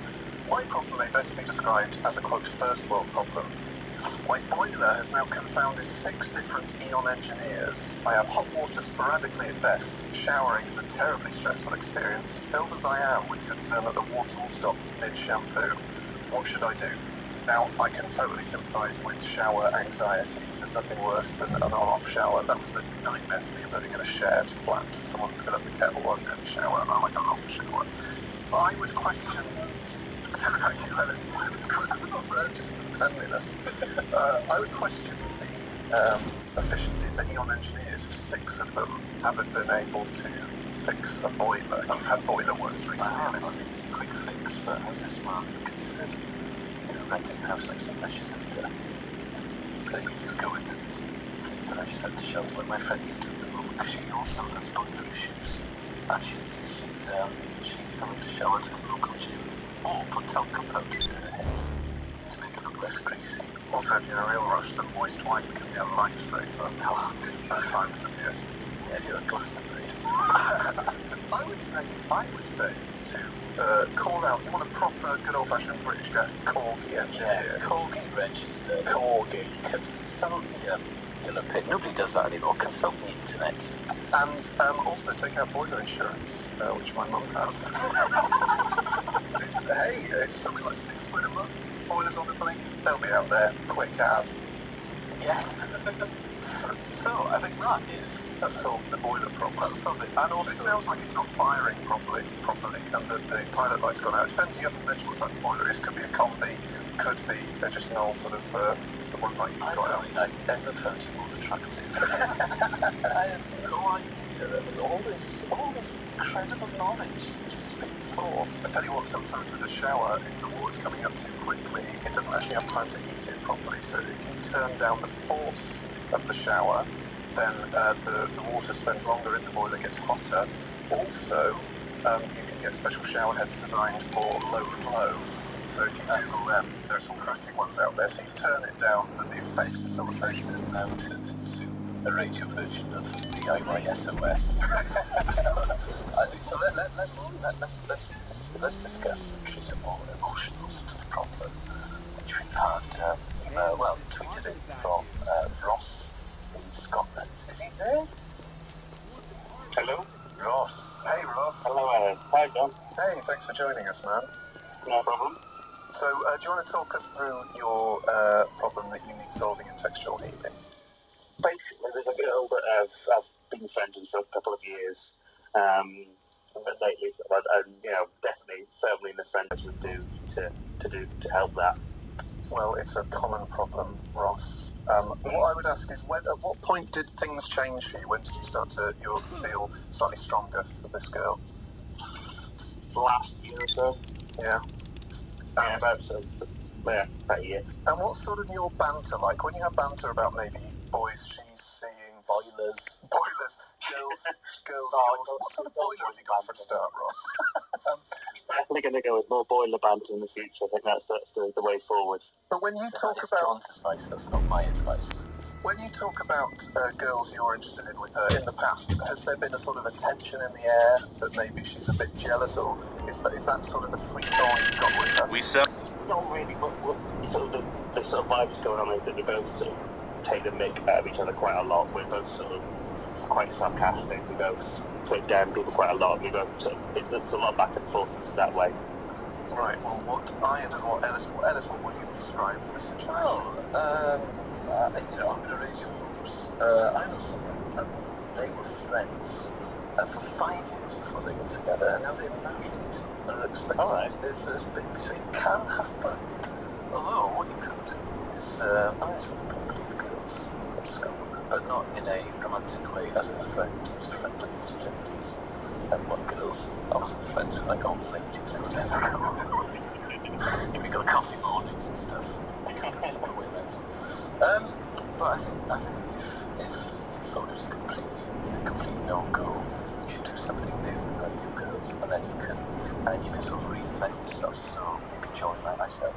my problem may best be described as a, quote, first world problem. My boiler has now confounded 6 different E.ON engineers. I have hot water sporadically at best. Showering is a terribly stressful experience, filled as I am with concern that the water will stop mid-shampoo. What should I do? Now, I can totally sympathise with shower anxiety. There's nothing worse than an on-off shower. That was the nightmare for me of living in a shared flat. Someone would fill up the kettle while you're in the shower, and I like a hot shower. I would question... I don't know how you let us... just cleanliness. I would question the efficiency of the E.ON engineers. 6 of them haven't been able to fix a boiler. I've had boiler works recently. It's a quick fix, but has this man considered renting a house next to a leisure centre? So you can just go in and fix a leisure centre shelter like my friend is doing at the moment, because she also has boiler issues. And she's having to shower to a local gym or put talc compound in her hair to make it look less greasy. Also, if you're in a real rush, the moist wine can be a lifesaver. At times of the essence. Yeah, if you're a Glastonbury. I would say to call out, you want a proper, good old-fashioned British guy, Corgi engineer. Yeah, Corgi registered. Corgi. Consult you'll pick. Nobody does that anymore. Consult the internet. And also take out boiler insurance, which my mum has. It's something like £6 a month. Boilers on the blink, they'll be out there quick as. Yes. So I think that solved the boiler problem. That solved it. And also it sounds like it's not firing properly, and the pilot light's gone out. It depends. You haven't mentioned what type of boiler it is. Could be a combi, could be just an old sort of the one that you've got out. I don't think I've ever found it more attractive. I have no idea that all this incredible knowledge just speaks forth. I tell you what, sometimes with a shower, if the water's coming up too quickly, it doesn't actually have time to heat it properly. So if you turn down the force of the shower, then the water spends longer in the boiler, gets hotter. Also, you can get special shower heads designed for low flow. So if you Google them, there's some cracking ones out there. So you turn it down, but the effect is sort of is now turned into a radio version of DIY SOS. I think so. Let's discuss actually some more emotional sort of problem, which we've had. Tweeted in from Ross in Scotland. Is he there? Hello? Ross. Hey, Ross. Hello, Alan. Hi, John. Hey, thanks for joining us, man. No problem. So, do you want to talk us through your problem that you need solving in textual heating? Basically, there's a girl that I've been friends with for a couple of years, but lately, definitely firmly in the friends would do to help that. Well, it's a common problem, Ross. What I would ask is, at what point did things change for you? When did you start to feel slightly stronger for this girl? Last year or so. Yeah. About a year. And what's sort of your banter like? When you have banter about maybe boys she's seeing, boilers, girls. What sort of boiler have you got for a start, Ross? Definitely going to go with more boiler banter in the future. I think that's the way forward. But when you talk about John's advice, that's not my advice. When you talk about girls you're interested in with her in the past, has there been a sort of a tension in the air that maybe she's a bit jealous, or is that sort of the free thought you've got with her? Not really, but the sort of vibes going on is that we both sort of take the mick out of each other quite a lot. We're both sort of quite sarcastic. We both put down people quite a lot. We both it's a lot back and forth that way. Right. Well, what Ellis, what would you describe this situation? I'm going to raise your hopes. I know someone, and they were friends for 5 years before they got together, and now they're married. They're expecting their first baby, so it can happen. Although, what you could do is, I was friendly with girls at school, but not in a romantic way, as a friend. I was a friend of most ladies. And what girls, I wasn't friends with like old ladies. We got coffee mornings and stuff. But I think if you thought it was a complete no-go, you should do something new with you girls, and then you can sort of reinvent yourself. So maybe join, I don't know,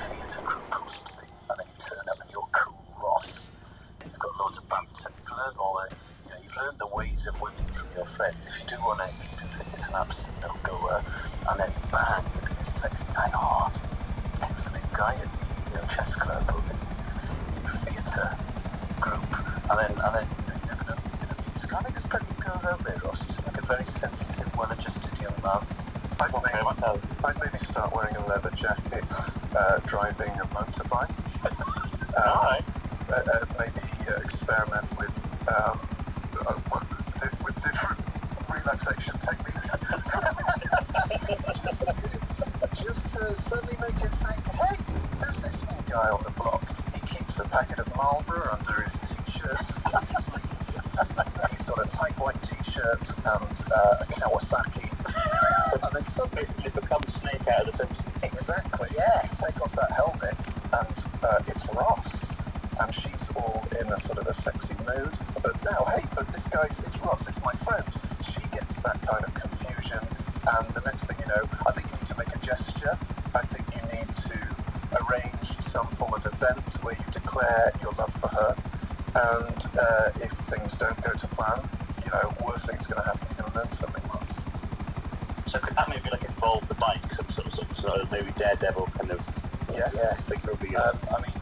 theatre a group post thing, and then you turn up and you're cool Ross. You've got loads of banter. You've learned you've learned the ways of women from your friend. If you do think it's an absolute no-goer, and then bang, look at this sexy guy. Oh, he was the new guy at the chess club or the theatre group, and then you never know. It's kind of there's plenty of girls out there, Ross. You seem like a very sensitive, well-adjusted young man. I'd maybe start wearing a leather jacket, driving a motorbike. Maybe experiment with different relaxation techniques. just suddenly make it think, hey, who's this new guy on the block? He keeps a packet of Marlboro under his t-shirt. He's got a tight white t-shirt and a Kawasaki. And then suddenly it becomes Snake out of the Simpsons. Exactly, yeah. Take off that helmet and it's Ross. And she's all in a sort of a sexy mood. But now, hey, it's Ross, it's my friend. She gets that kind of confusion. And the next thing you know, I think you need to make a gesture. I think you need to arrange some form of event where you declare your love for her. And if things don't go to plan, worst thing's going to happen. You're going to learn something else. So could that maybe involve the bike, some sort of maybe Daredevil kind of? Yes. Yeah. Thing will be. I mean,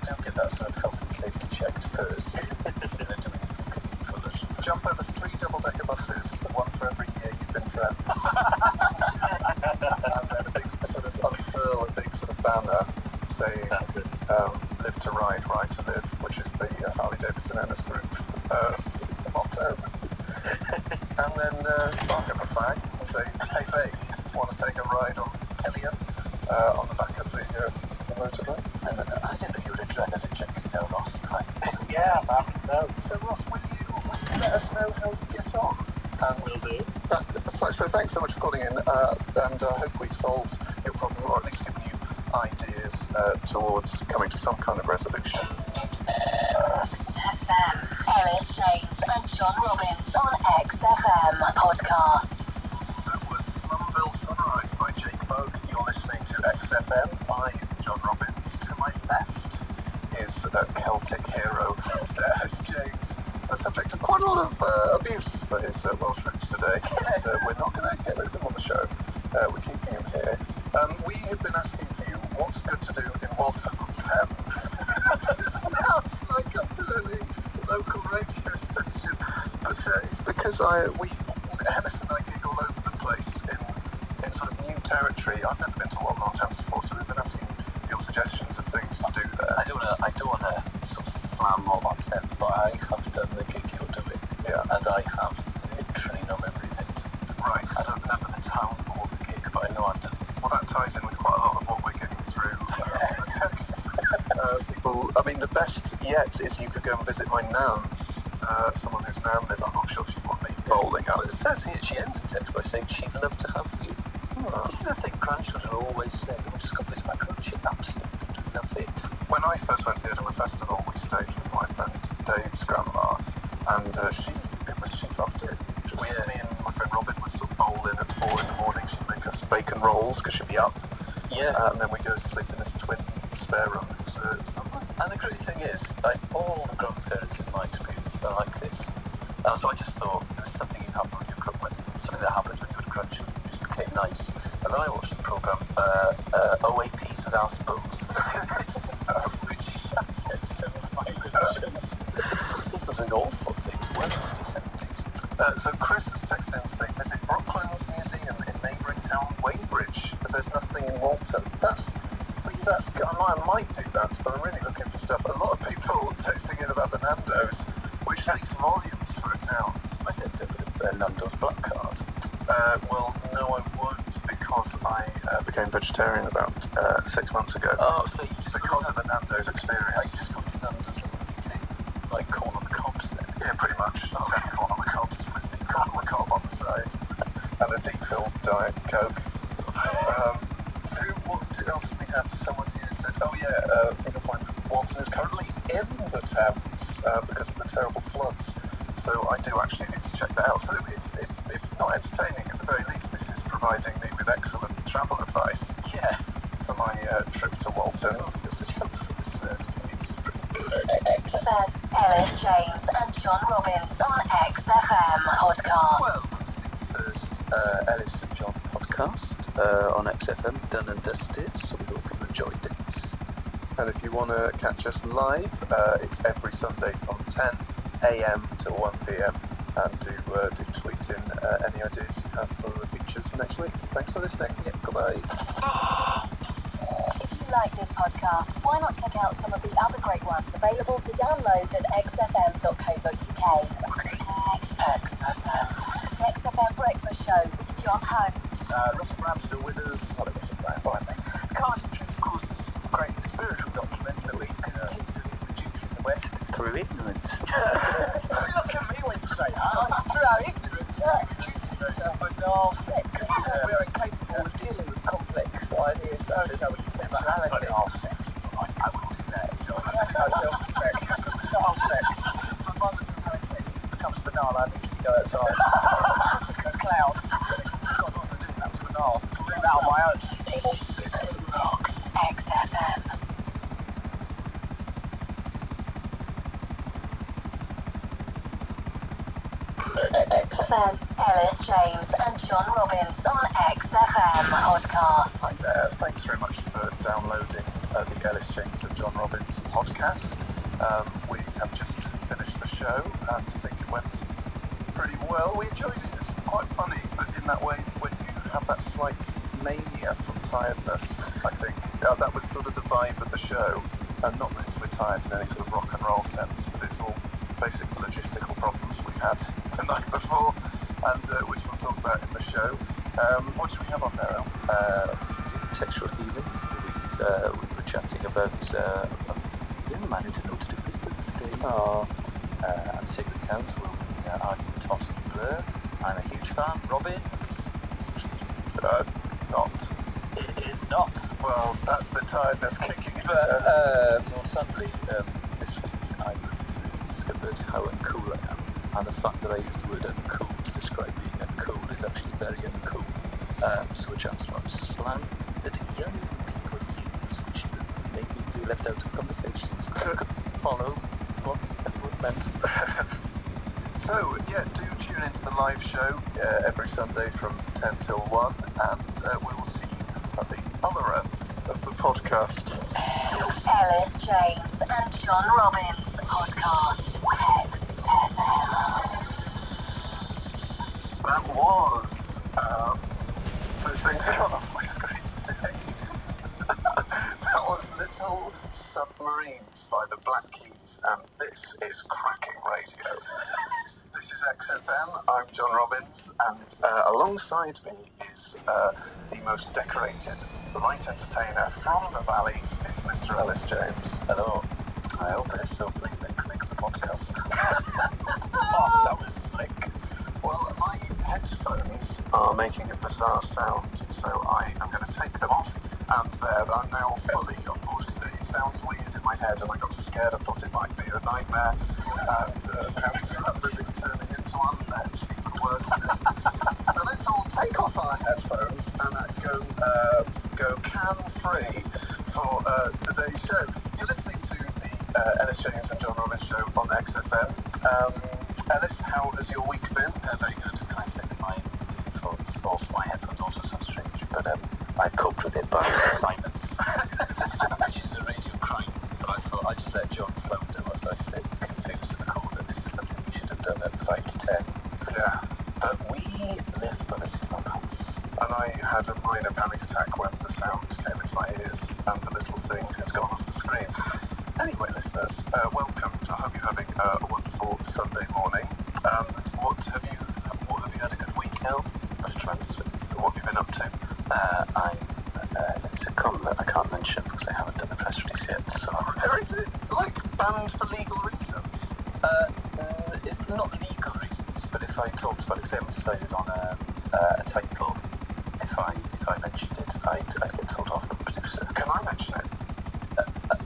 do get that sort of health and safety checked first. Jump over 3 double-decker buses, one for every year you've been friends. And then unfurl a big sort of banner saying, live to ride, ride to live, which is the Harley-Davidson owners group motto. And then spark up a fag and say, hey babe, want to take a ride on Elliot on the back of the motorbike? I didn't know you were adrenaline junkie now, Ross. Yeah, man, no. So Ross, will you let us know how you get on? And will do. So thanks so much for calling in, and I hope we've solved your problem, or at least given you ideas towards coming to some kind of resolution. Elliot James and John Robbins on XFM podcast. That was Slumville Sunrise by Jake Bogue. You're listening to XFM. I'm John Robbins. To my left is Celtic hero James, the subject of quite a lot of abuse for his Welsh roots today. But we're not going to get rid of him on the show. We're keeping him here. We have been asking for you what's good to do in Waltham Thames. Sounds like I'm presenting a local radio station, but it's because Hennis and I gig all over the place in sort of new territory. I've never been to Waltham Thames before, so we've been asking for your suggestions of things to do there. I don't want to sort of slam all on them, but I have done the gig you're doing, and I have literally no memory of it. Right. I don't remember the town or the gig, but I know I've done. Well, that ties in with quite a lot of what we're getting through. People, I mean, the best yet is you could go and visit my nan's. Someone whose nan is, I'm not sure she'd want me bowling at it. It says here she ends the text by saying she'd love to have you. This is the thing grandchildren always say. We just got this background, she absolutely love it. When I first went to the Edinburgh Festival, we stayed with my friend Dave's grandma, and she loved it. Me and my friend Robin would sort of bowl in at 4 in the morning. She'd make us bacon rolls because she'd be up. Yeah. And then we go to sleep in this twin spare room. And the great thing is, like, all the grandparents in my experience are like this. So I just thought there was something that happened when you were growing, something that happened when you were grandchildren, it just became nice. And then I watched the programme OAPs with Alison Bowles, which gets so my religions. It was an awful thing, weren't it, in the 70s? So Chris has texted in to say, visit Brooklands Museum in neighbouring town Weybridge, but there's nothing in Walton. I might do that, but I'm really looking for stuff. A lot of people texting in about the Nando's, which takes volumes for a town. I did the Nando's black card. Well, no, I won't, because I became vegetarian about 6 months ago. Oh, so you just because of the Nando's experience. You just got to Nando's and eating, like, corn on the cobs then? Yeah, pretty much. Oh. Corn on the cobs with the corn on the cob on the side, and a deep-filled Diet Coke. What else do we have? Someone here said, oh yeah, I think I find that Walton is currently in the Thames because of the terrible floods. So I do actually need to check that out. So if not entertaining, at the very least, this is providing me with excellent travel advice. Yeah. For my trip to Walton. podcast on XFM, done and dusted, so we hope you enjoyed it. And if you want to catch us live, it's every Sunday from 10 a.m. to 1 p.m. And do tweet in any ideas you have for the features for next week. Thanks for listening. Yeah, goodbye. If you like this podcast, why not check out some of the other great ones available to download at xfm.co.uk. XFM Breakfast Show with John Holmes. Russell Brand's still with us. Hello, Russell Brand, finally. Cars and Truth, of course, is a great spiritual document that we continually produce in the West. Through ignorance. Don't look at me when you say that. Through our ignorance, producing banal sex. We are incapable of dealing with complex ideas such as sexuality. Banal sex. I will do that. Self-respect. Banal sex. For mothers and having sex becomes banal, I think you go outside. A cloud. God, what to do? That was banal. To do that on my own. XFM. XFM, Ellis James and John Robbins on XFM podcast. Hi there, thanks very much for downloading the Ellis James and John Robbins podcast. We have just finished the show and I think it went pretty well. We enjoyed it. It's quite funny, but in that way, when you have that slight mania from tiredness, I think that was sort of the vibe of the show. And not that we're tired in any sort of rock and roll sense, but it's all basic logistical problems we had the night before, and which we'll talk about in the show. What should we have on there, Al? Textual healing. We were chatting about the man who didn't know what to do with his birthday. And Sacred Cows will be arguing the toss and blur. I'm a huge fan. Robbins? Not. It is not. Well, that's the tiredness kicking in. But more sadly, this week I discovered how uncool I am. And the fact that I use the word uncool to describe being uncool is actually very uncool. So a chance from slang that young people use, which make me feel left out of conversations. I couldn't follow what everyone meant. So, yeah, do tune into the live show every Sunday from 10 till 1, and we will see you at the other end of the podcast. Ellis James and John Robbins podcast. That was first thing to come off my screen today. That was Little Submarines by the Black Keys, and this is cracking radio. This is XFM, I'm John Robbins, and alongside me is the most decorated light entertainer from the valleys, is Mr. Ellis James. Hello. I hope this opening makes the podcast. Oh, that was slick. Well, my headphones are making a bizarre sound, so I am going to take them off, and I'm now fully on board with it. It sounds weird in my head, and I got scared. I thought it might be a nightmare, and perhaps really turning into one, actually worse. So let's all take off our headphones and go can-free for today's show. You're listening to the Ellis James and John Robbins show on XFM. Ellis, how has your week been? Very good. Can I say that my headphones also sound strange, but I've coped with it by assignments, which is a radio crime. But I thought I'd just let John flounder whilst I sit confused in the corner. This is something we should have done at 5 to 10. Yeah. But we live by the seat of our pants. And I had a minor panic attack when the sound came into my ears and the little thing has gone off the screen. Anyway, listeners, welcome. I hope you're having a wonderful Sunday morning. What have you had a good week, El? What have you been up to? It's a comment that I can't mention because I haven't done the press release yet. So Is it like banned for legal reasons? It's not legal reasons, but if I talked about it, because they haven't decided on a title, if I mentioned it, I'd get told off from the producer. Can I mention it?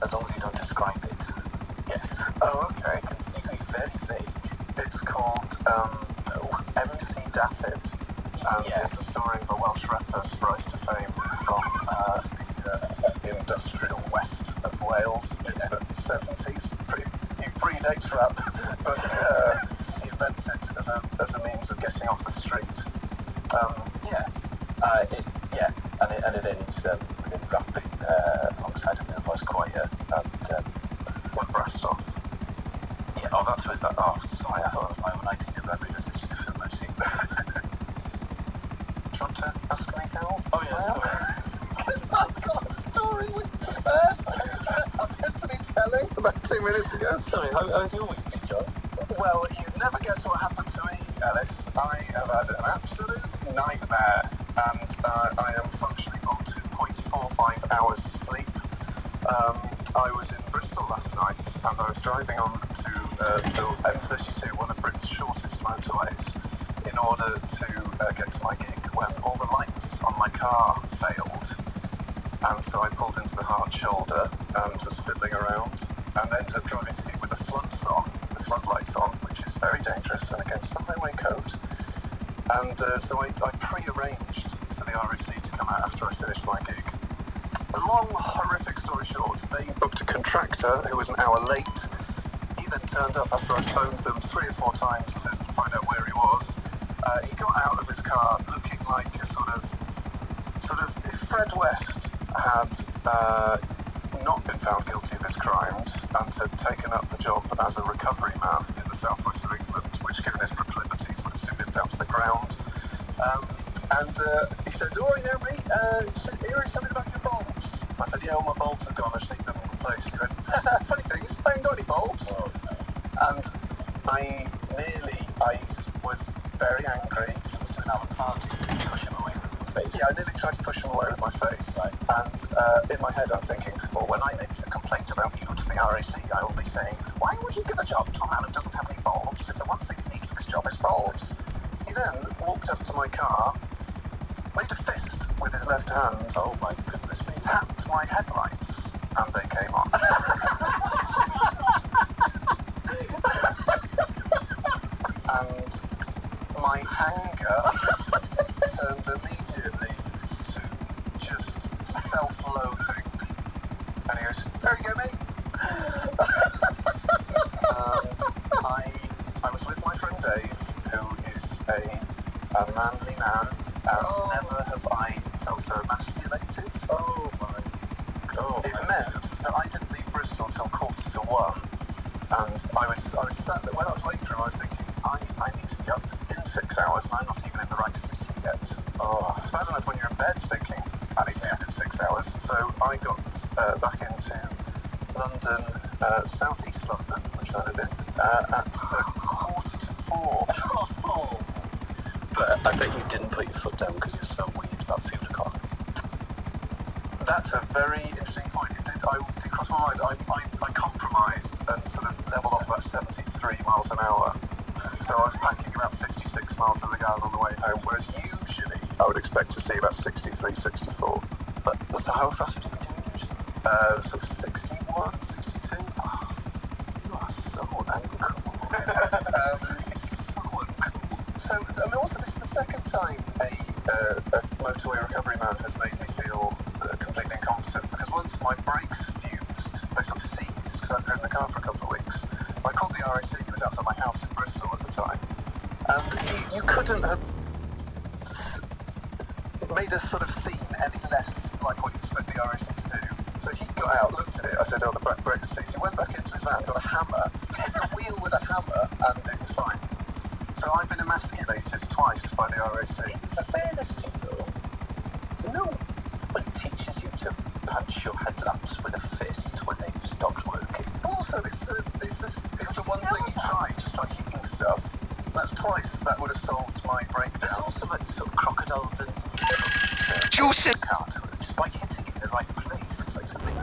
As long as you don't describe it. Yes. Oh, okay. Considering very vague. It's called MC Daffyd, and it's a story of a Welsh rapper's rise to fame from the industrial west of Wales in the 70s. He predates rap, but he invents it as a means of getting off the street. Yeah, and it ends with him rapping alongside him in a voice choir, and What brassed off? yeah, oh, that's with that. Oh, sorry, I thought it was my own idea, but I realise it's just a film I've seen. Do you want to ask me how? Oh, yeah, sorry. Because I've got a story with Bert I'm meant to be telling about 2 minutes ago. Sorry, how's your week been, John? Well, you'd never guess what happened to me, Alice. I have had an absolute nightmare, and I am functioning on 2.45 hours sleep. I was in Bristol last night, and I was driving on to the en4cer666, one of Britain's shortest motorways, in order to get to my gig when all the lights on my car failed. And so I pulled into the hard shoulder and was fiddling around, and ended up driving to gig with the floodlights on, which is very dangerous and against the highway code. And so I pre-arranged for the RAC to come out after I finished my gig. A long, horrific story short, they booked a contractor who was an hour late. He then turned up after I phoned them 3 or 4 times to find out where he was. He got out of his car looking like a sort of if Fred West had not been found guilty of his crimes and had taken up the job as a recovery man in the southwest of England, which, given his proclivities, would have soon been down to the ground. And he said, "Oh, you know me, here is something about your bulbs." I said, "Yeah, all my bulbs are gone, I just need them replaced." He went, "Funny thing is, I ain't got any bulbs." Oh, no. And I was very angry. So was doing our party to push him away with his face. Yeah, I nearly tried to push him away with my face. Right. And in my head I'm thinking, well, when I make a complaint about you to the RAC, I will be saying, why would you give a job to a man who doesn't have any bulbs if the one thing he needs for his job is bulbs? He then walked up to my car, made a fist with his left hand. Oh my goodness me. Tapped my headlights, and they came on. And my anger turned immediately to just self-loathing. And he goes, "There you go, mate." I was with my friend Dave, who is a manly man, and never have I felt so emasculated. Oh my God. It meant that I didn't leave Bristol till 1:45, and I was sat there, when I was waiting for him, I was thinking, I need to be up in 6 hours, and I'm not even in the right city yet. Oh, it's bad enough when you're in bed thinking, I need to be up in 6 hours. So I got back into London, South East London, which I live in, at 4:45. Oh. But I bet you didn't put your foot down because you're so weird about fuel economy. That's a very interesting point. It did cross my mind. I compromised and sort of levelled off about 73 miles an hour. So I was packing about 56 miles to the gallon on the way home, whereas usually I would expect to see about 63, 64. But so how fast would you be doing usually? Sort of 61, 62. Oh, you are so uncool. So uncool. So, I mean, also this is the second time a motorway recovery man has made me feel completely incompetent, because once my brakes fused, they sort of seized, because I'd driven the car for a couple of weeks. I called the RAC, who was outside my house in Bristol at the time, and you couldn't have made a sort of scene any less like what you expect the RAC to do. So he got out, looked at it, I said, "Oh, the brakes are seized." He went back into his van, got a hammer, hit the wheel with a hammer, and it was fine. So I've been emasculated twice by the RAC. In fairness to you, no one teaches you to punch your headlamps with a fist when they've stopped working. Also, it's the one thing you try, just try hitting stuff. That's twice that would have solved my breakdown. There's also like sort of crocodile and Juice it! just by hitting in the right place. It's like something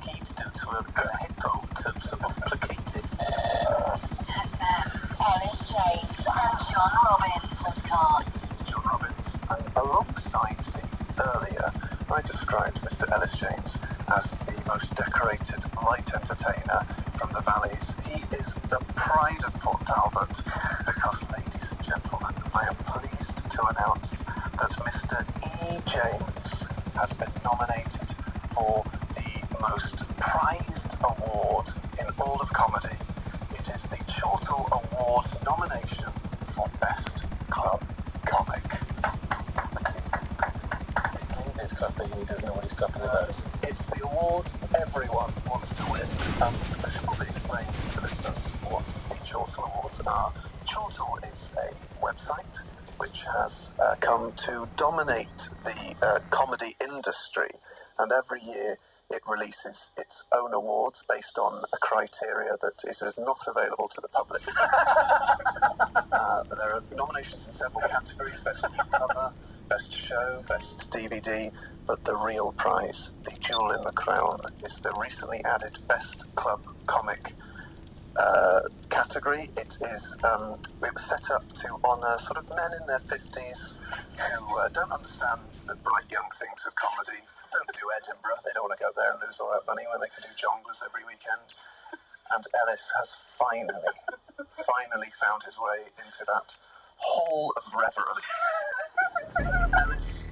he'd do to a hippo to sort of placate it. Alice James and John Robbins podcast. John Robbins. And alongside me earlier, I described Mr. Ellis James as the most decorated light entertainer from the valleys. He is the pride of Port Talbot, because, ladies and gentlemen, I am pleased to announce that Mr. E. James has been nominated for the most prized award in all of comedy. It is the Chortle Award nomination for Best Club Comic. clapping and he doesn't know what he's clapping about. It's the award everyone wants to win. I should probably explain to the listeners what the Chortle Awards are. Chortle is a website which has come to dominate the comedy industry, and every year it releases its own awards based on a criteria that is not available to the public. There are nominations in several categories: best new cover, best show, best DVD, but the real prize, the jewel in the crown, is the recently added best club comic category. It was set up to honour sort of men in their 50s who don't understand the bright young things of comedy, don't do Edinburgh, they don't want to go there and lose all that money when they can do jonglers every weekend. And Ellis has finally found his way into that hall of reverence. Ellis,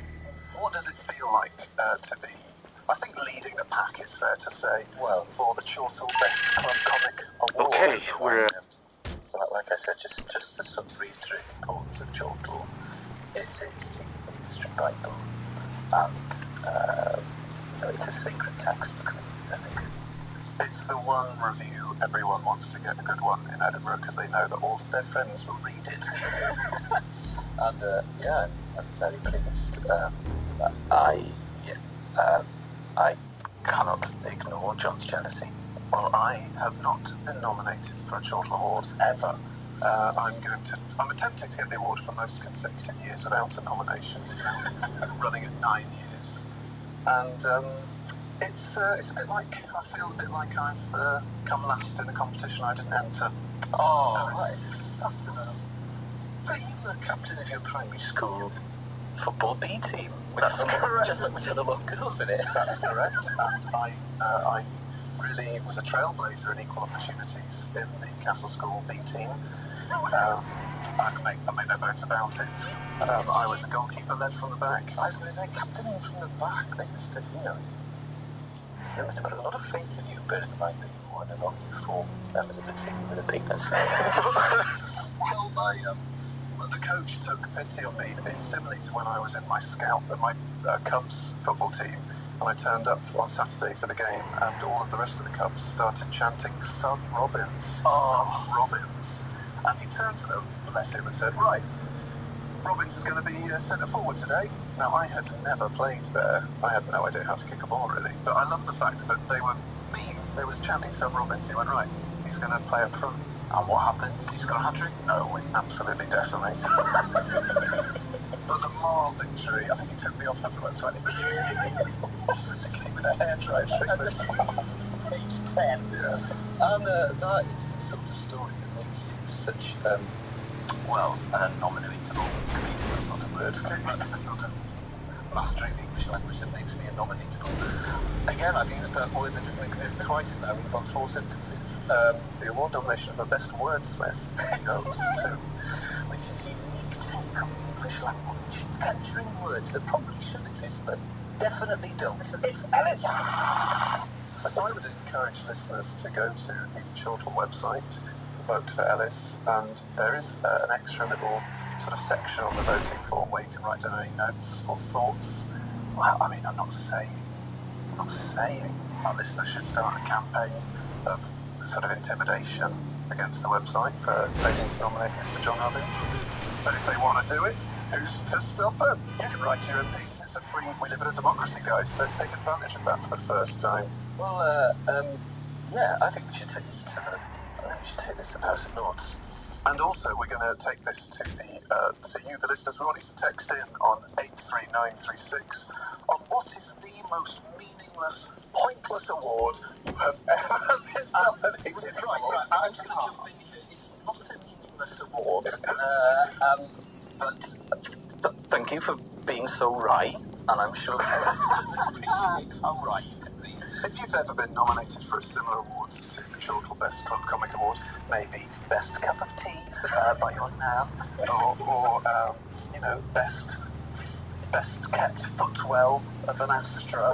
what does it feel like to be, I think, leading the pack is fair to say, well, for the Chortle Best Club Comic Award? Okay, we're... like I said, just to sort of read through the importance of Chortle, it's the industry Bible, and it's a secret text for comedians, I think. It's the one review everyone wants to get a good one in Edinburgh because they know that all of their friends will read it. And I'm very pleased. I cannot ignore John's jealousy. Well, I have not been nominated for a Chortle Award ever. I'm attempting to get the award for most consecutive years without a nomination, running at 9 years, and it's a bit like, I feel a bit like I've come last in a competition I didn't enter. Oh, right. But you were captain of your primary school football B team. That's correct. Just look with the little girls in it. That's correct. And I really was a trailblazer in equal opportunities in the Castle School B team. I made no bones about it. I was a goalkeeper led from the back. I was going to say, captaining from the back, they must have, they must have got a lot of faith in you, bearing in mind that you were one of only 4 members of the team with a penis. Well, the coach took pity on me, a bit similarly to when I was in my Cubs football team, and I turned up on Saturday for the game, and all of the rest of the Cubs started chanting, "Son Robbins, Son Robbins," and he turned to them, bless him, and said, "Right, Robbins is going to be centre forward today." Now, I had never played there. I had no idea how to kick a ball, really, but I love the fact that they were mean. They was chanting "Son Robbins." He went, "Right, he's going to play up front." And what happens? He's got a hat-trick? No, we absolutely decimated. But the moral victory, I think he took me off for about 20 minutes. He came with a hair-dry treatment. Page 10. Yeah. And that is the sort of story that makes you such, nominatable comedian, that sort of word. The sort of mastering the English language that makes me a nominatable. Again, I've used that word that doesn't exist twice now in about 4 sentences. The award nomination for Best Wordsmith goes to... Which is a unique take on the English language, capturing words that probably should exist, but definitely don't. It's Ellis! So I would encourage listeners to go to the Chortle website, vote for Ellis, and there is an extra little sort of section on the voting form where you can write down any notes or thoughts. Well, I mean, I'm not saying our listeners should start a campaign of sort of intimidation against the website for failing to nominate Mr. John Robbins. But if they want to do it, who's to stop them? You can write your own piece. It's a free, we live in a democracy, guys. Let's take advantage of that for the first time. Well, I think we should take this to the House of Lords. And also, we're going to take this to you, the listeners. We want you to text in on 83936 on what is the most meaningless, pointless award you have ever been nominated for. Right. I'm just going to jump in here. It's not a meaningless award, but thank you for being so right, and I'm sure the listeners appreciate how right you can be. If you've ever been nominated for a similar award to the Chortle Best Club Comic Award, maybe Best Cup of Tea by your nan, or best kept footwell of an Astra,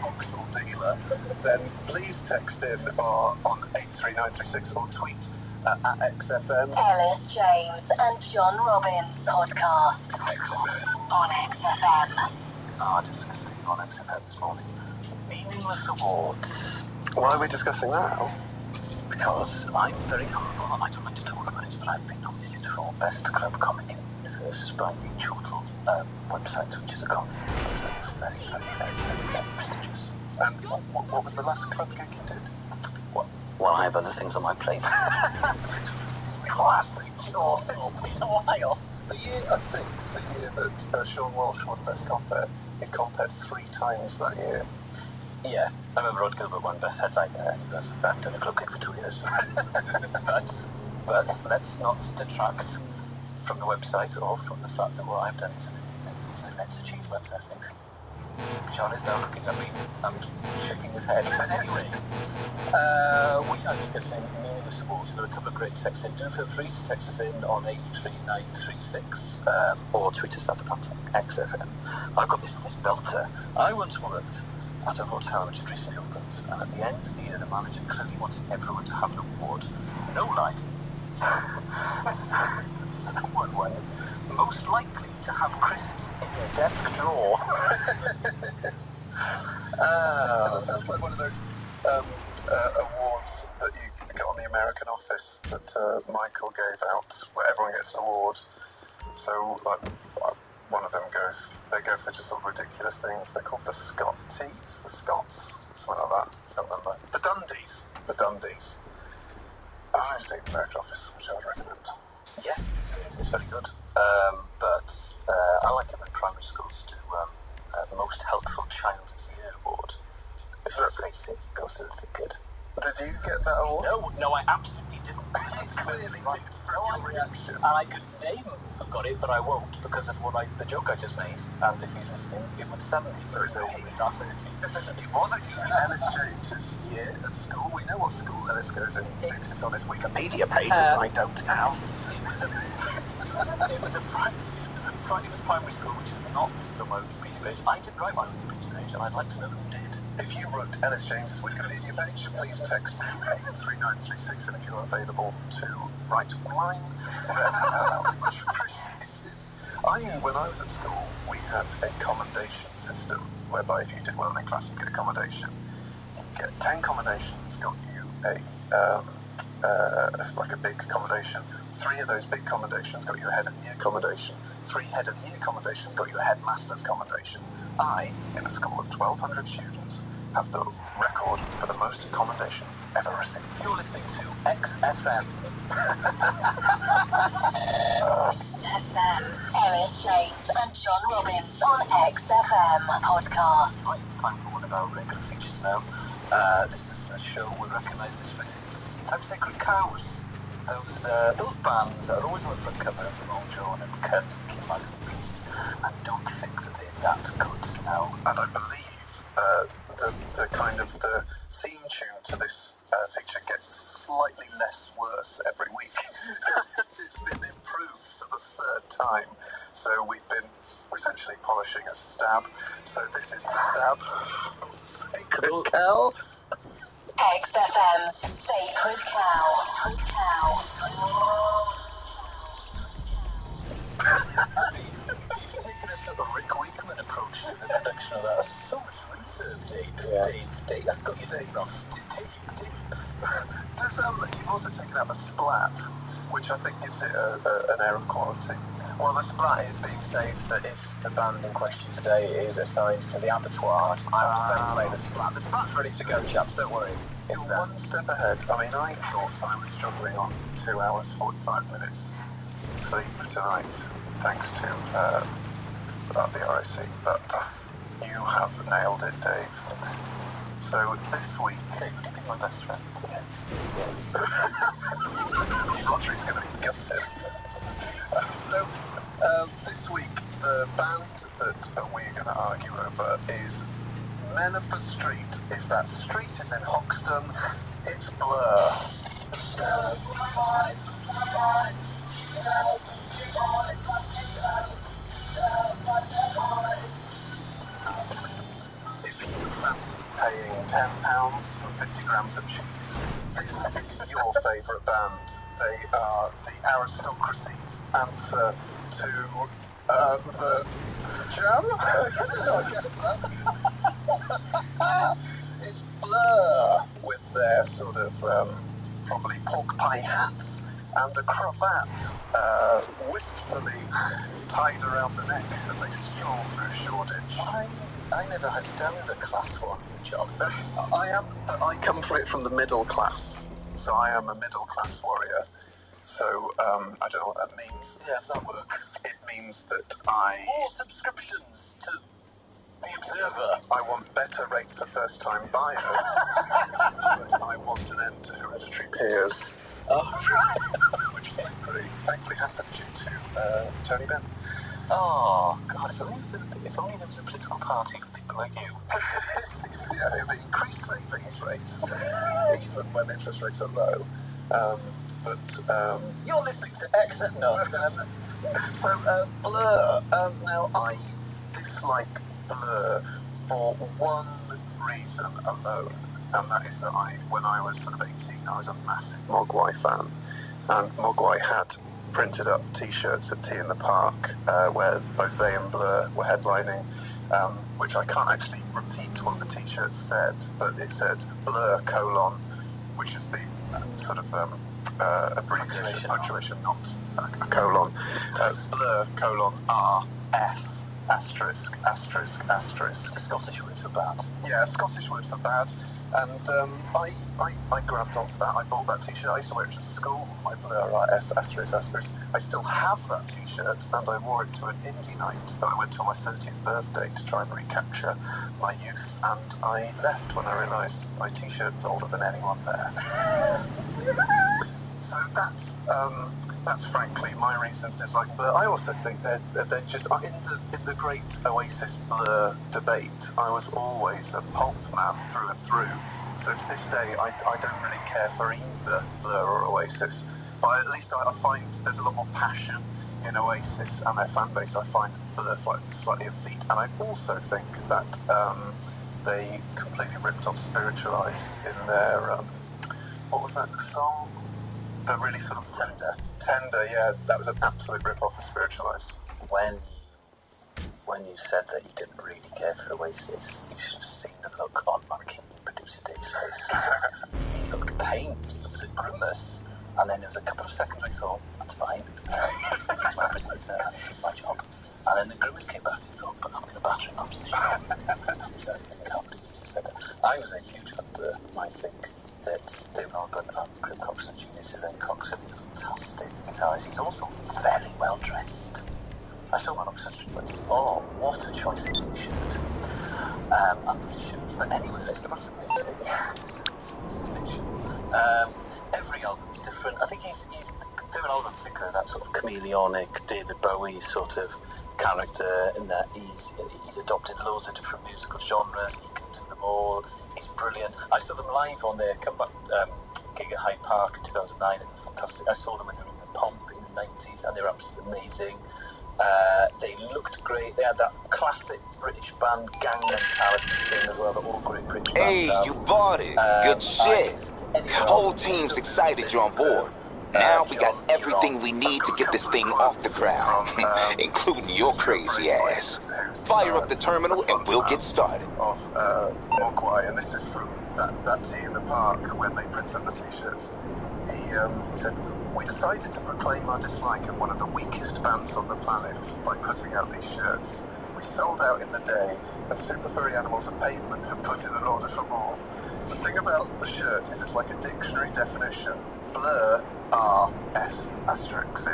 Vauxhall dealer, then please text in on 83936 or tweet at XFM. Ellis James and John Robbins podcast on XFM. XFM. Discussing on XFM this morning. Meaningless awards. Why are we discussing that? Because I'm very humble. I don't like to talk about it, but I've been nominated for Best Club Comic in the Universe by the Chortle website, which is a comic website. It's very prestigious. And what was the last club gig you did? Well, I have other things on my plate. Classic. Oh, it's been a while. The year that Sean Walsh won Best Compare, he compared 3 times that year. Yeah, I remember Rod Gilbert won Best Headliner. I've done a club gig for 2 years. but let's not detract from the website or from the fact that what I've done is an immense achievement, I think. John is now looking at me and shaking his head. But anyway, we are discussing meaningless awards. There are a couple of great texts in. Do feel free to text us in on 83936 or tweet us at XFM. I've got this belter. I once worked at a hotel which had recently opened, and at the end of the year, the manager clearly wanted everyone to have an award. No lie. Someone was most likely to have crisps in their desk drawer. Sounds like one of those awards that you get on the American Office that Michael gave out, where everyone gets an award. So, like, one of them they go for just sort of ridiculous things. They're called the Scotties, the Scots, something like that. I don't remember. The Dundies. I've seen the American Office, which I would recommend. Yes, it's very good. But I like it when primary schools do the Most Helpful Child of the Year award. If let's face it, goes to the kid. Did you get that award? No, I absolutely didn't. You clearly did from your reaction. And I could name who got it, but I won't because of the joke I just made. And if he's listening, it would send me. So it's it wasn't Ellis James's year at school. We know what school Ellis goes in. It's on his Wikipedia page, I don't know. It was primary school, which is not the Wikipedia page. I did write my Wikipedia page, and I'd like to know who did. If you wrote Ellis James's Wikipedia page, please text 83936, and if you're available to write mine, then I'll be much appreciated. When I was at school, we had a commendation system, whereby if you did well in class, you get a commendation. You get 10 commendations, got you like a big commendation. 3 of those big commendations got you a head of year commendation. 3 head of year commendations got you a headmaster's commendation. I, in a school of 1,200 students, have the record for the most commendations ever received. You're listening to XFM. XFM, Ellis James and John Robbins on XFM podcast. Right, it's time for one of our regular features now. This is a show we recognise this for. It's time to say good cows. Those bands that are always on the front cover of Old John and Kurt and Kim-Pedersen, and don't think that they're that good now. And I believe the kind of the theme tune to this picture gets slightly less worse every week. It's been improved for the 3rd time. So we're essentially polishing a stab. So this is the stab. Sacred Cow. XFM's Sacred Cow. You've taken a sort of Rick Wakeman approach to the production of that. So much reverb, Dave. Dave, I've got your Dave wrong. You've also taken out the splat, which I think gives it an air of quality. Well, the splat is being saved that if the band in question today is assigned to the abattoir, I will then play the splat. The splat's ready to go, chaps, don't worry. You're one step ahead. I mean, I thought I was struggling on 2 hours, 45 minutes sleep tonight, thanks to the RAC, but you have nailed it, Dave. So this week... Dave, would you be my best friend? Yes. Roger's going to be gutted. So this week, the band that we're going to argue over is Men of the Street. If that street is in Hoxton, it's Blur. If you fancy paying £10 for 50 grams of cheese, this is your favourite band. They are the aristocracy's answer to the Jam? No, I guess not. It's Blur with their sort of probably pork pie hats and a cravat wistfully tied around the neck as they stroll through Shoreditch. I never had it down as a class one job. I come from the middle class, so I am a middle class warrior. So I don't know what that means. Yeah, does that work? It means that I... More subscriptions to The Observer. I want better rates for first-time buyers. But I want an end to hereditary peers. Oh, which thankfully happened due to Tony Benn. Oh, God, if only there was a political party for people like you. Yeah, it would increase savings rates, even when interest rates are low. You're listening to Exit No. So, Blur. Now, I dislike Blur for one reason alone, and that is that when I was sort of 18, I was a massive Mogwai fan, and Mogwai had printed up T-shirts at Tea in the Park, where both they and Blur were headlining, which I can't actually repeat what the T-shirt said, but it said Blur : which is the sort of abbreviation, punctuation, not a colon. Blur : RS asterisk asterisk asterisk. A Scottish word for bad. Yeah, a Scottish word for bad. And I grabbed onto that. I bought that T-shirt. I used to wear it to school. My Blur RS asterisk asterisk. I still have that T-shirt, and I wore it to an indie night that I went to on my 30th birthday to try and recapture my youth. And I left when I realised my T-shirt was older than anyone there. So that's frankly my reason to dislike Blur. I also think they're just in the great Oasis Blur debate. I was always a pulp man through and through. So to this day, I don't really care for either Blur or Oasis. But at least I find there's a lot more passion in Oasis and their fan base. I find Blur slightly effete, and I also think that they completely ripped off Spiritualized in their what was that song? The really sort of tender, yeah, that was an absolute rip-off of Spiritualized. When you said that you didn't really care for Oasis, you should have seen the look on my producer Dave's face. He looked pained. It was a grimace. And then there was a couple of seconds I thought, that's fine. It's my presence there, this is my job. And then the grimace came back and he thought, but I'm going to batter him after the show. I can't believe you said that. I was a huge fan of Blur. I think that David Albert and Graham Cox and Junior Sylvain Cox are fantastic guitarists. He's also very well dressed. I saw one of such choice. Oh, what a choice of t-shirt. And the shoes. But anyway, let's go back to the music. Every album is different. I think he's doing all of particular that sort of chameleonic David Bowie sort of character in that he's adopted loads of different musical genres. He can do them all. He's brilliant. I saw them live on their comeback gig at Hyde Park in 2009. And fantastic. I saw them when they were in the Pomp in the 90s, and they were absolutely amazing. They looked great. They had that classic British band gang mentality thing as well. That all great British bands. Hey, you bought it. Good shit. Whole team's excited you're on board. Now we got everything we need to get this thing off the ground, including your crazy ass. Fire up the terminal and we'll get started. Of Mogwai, and this is from that Tea in the Park when they printed up the T-shirts. He said, "We decided to proclaim our dislike of one of the weakest bands on the planet by putting out these shirts. We sold out in the day, and Super Furry Animals and Pavement have put in an order for more. The thing about the shirt is it's like a dictionary definition. Blur, R-S asterisk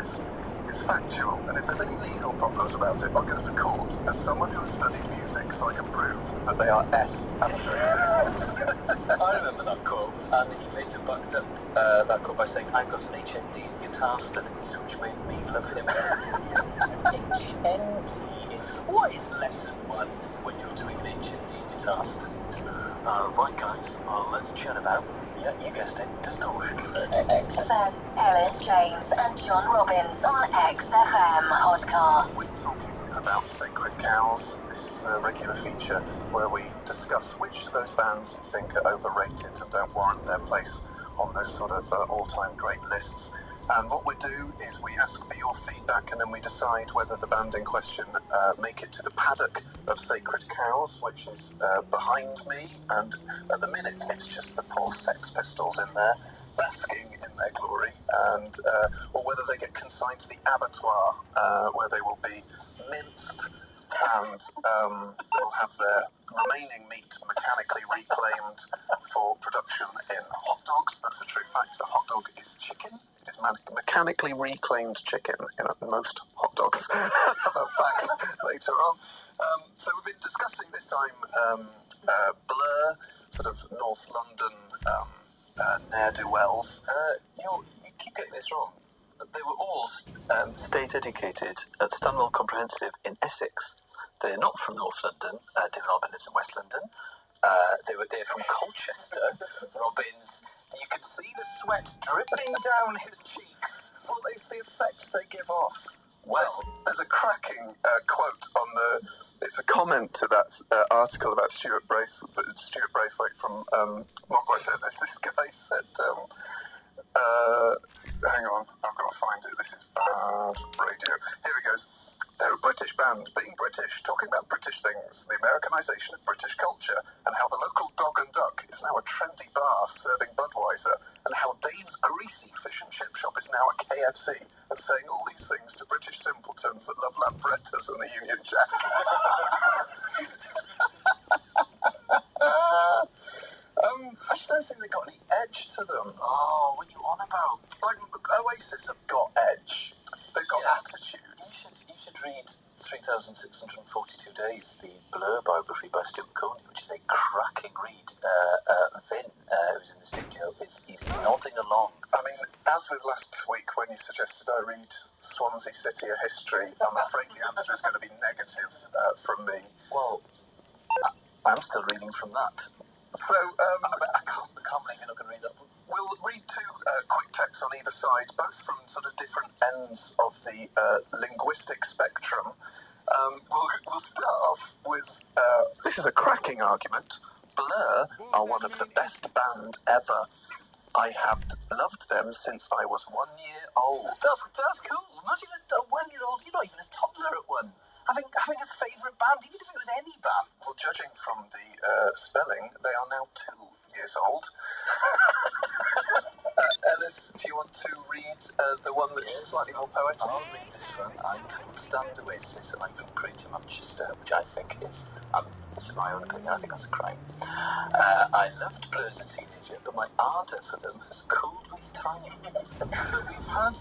is factual, and if there's any legal problems about it, I'll get it to court as someone who has studied music so I can prove that they are S asterisks." I remember that quote, and he later backed up that quote by saying, "I've got an HND in guitar studies," which made me love him. HND. What is lesson one when you're doing an HND guitar studies? Right, guys, let's chat about, yeah, you guessed it, distortion. XFM, Ellis James and John Robbins on XFM podcast. We're talking about Sacred Cows. This is the regular feature where we discuss which of those bands you think are overrated and don't warrant their place on those sort of all-time great lists. And what we do is we ask for your feedback, and then we decide whether the band in question make it to the paddock of Sacred Cows, which is behind me. And at the minute, it's just the poor Sex Pistols in there, basking in their glory, and or whether they get consigned to the abattoir, where they will be minced, and they'll have their remaining meat mechanically reclaimed for production in hot dogs. That's a true fact. A hot dog is chicken. It is mechanically reclaimed chicken in most hot dogs. Facts later on. So we've been discussing this time Blur, sort of North London ne'er-do-wells. You keep getting this wrong. They were all state educated at Stanwell Comprehensive in Essex. They're not from North London. David Robin lives in West London. They're from Colchester. Robin's, you can see the sweat dripping down his cheeks. Well, it's the effect they give off. Well, there's a cracking quote on it's a comment to that article about Stuart Braithwaite from Mogwai said this. This guy said, hang on, I've got to find it. This is bad radio. Here it goes. They're a British band, being British, talking about British things, the Americanisation of British culture, and how the local Dog and Duck is now a trendy bar serving Budweiser, and how Dave's Greasy Fish and Chip Shop is now a KFC, and saying all these things to British simpletons that love Lambrettas and the Union Jack. I just don't think they've got any edge to them. Oh, what are you on about? Like, Oasis have got edge. They've got attitude. You should read 3,642 Days, the Blur biography by Stuart Cooney, which is a cracking read. Finn, who's in the studio, he's nodding along. I mean, as with last week when you suggested I read Swansea City, A History, I'm afraid the answer is going to be negative from me. Well, I'm still reading from that. So, I can't believe you're not going to read that book. We'll read two quick texts on either side, both from sort of different ends of the linguistic spectrum. We'll start off with, this is a cracking argument. Blur are one of the best band ever. I have loved them since I was 1 year old. That's cool. Imagine a 1-year-old, you're not even a toddler at one. Having a favourite band, even if it was any band. Well, judging from the spelling, they are now 2 years old. Ellis, do you want to read the one that is slightly more poetic? I'll read this one. I can't stand Oasis, and I'm from Greater Manchester, which I think is, this is my own opinion, I think that's a crime. I loved Blur as a teenager, but my ardour for them has cooled with time. So we've had,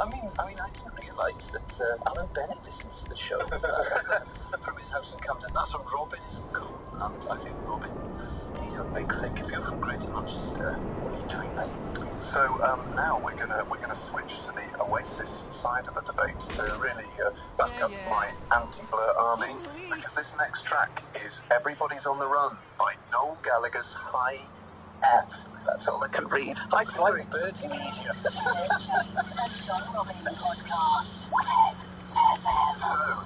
I didn't realise that Alan Bennett listens to the show from his house in Camden. That's when Robin isn't cool, and I think Robin, he's a big thing. If you're from Greater Manchester, what are you doing, mate? So now we're gonna switch to the Oasis side of the debate to really back up my anti-Blur army, because this next track is "Everybody's on the Run" by Noel Gallagher's High F. That's all I can read. High flying birds in Egypt. So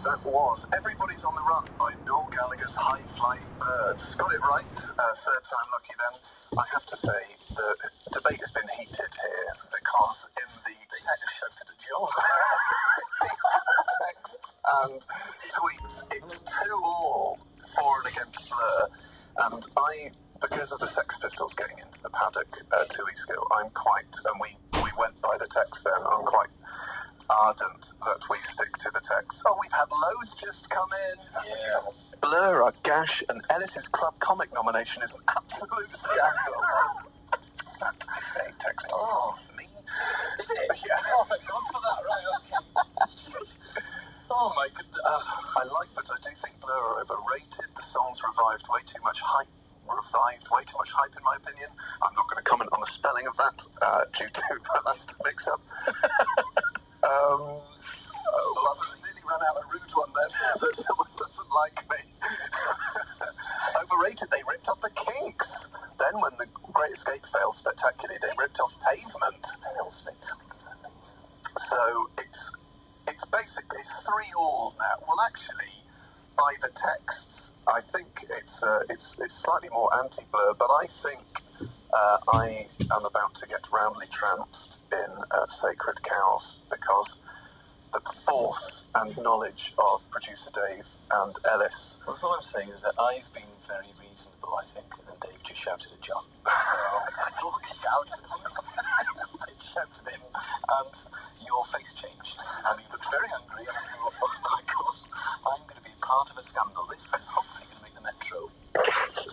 that was "Everybody's on the Run" by Noel Gallagher's High Flying Birds. Got it right. Third time lucky then. I have to say the debate has been heated here because in the text and tweets, it's 2-2 for and against Blur. And because of the Sex Pistols getting into the paddock 2 weeks ago, I'm quite, and we went by the text then, I'm quite ardent that we stick to the text. Oh, we've had loads just come in. Yeah. Blur are gash, and Ellis's Club Comic nomination is an absolute scandal. That's a text. Oh, me? Is it? Yeah. Oh, thank God for that, right, okay. Oh my goodness. I like that. I do think Blur are overrated. The song's revived way too much hype in my opinion. I'm not going to comment on the spelling of that due to the last mix-up. I nearly ran out of rude one then, that someone doesn't like me. Overrated, they ripped off the Kinks. Then when the Great Escape failed spectacularly, they ripped off Pavement. Failed spectacularly. So it's basically 3-3 now. Well, actually, by the texts, I think it's slightly more anti-Blur, but I think I am about to get roundly trounced in Sacred Cows because the force and knowledge of producer Dave and Ellis. Well, all I'm saying is that I've been very reasonable, I think, and then Dave just shouted at John. That's all he shouted. I shouted at him, and your face changed, and you looked very angry, and I thought, oh my God, I'm going to be part of a scandal. This is hopefully going to make the Metro.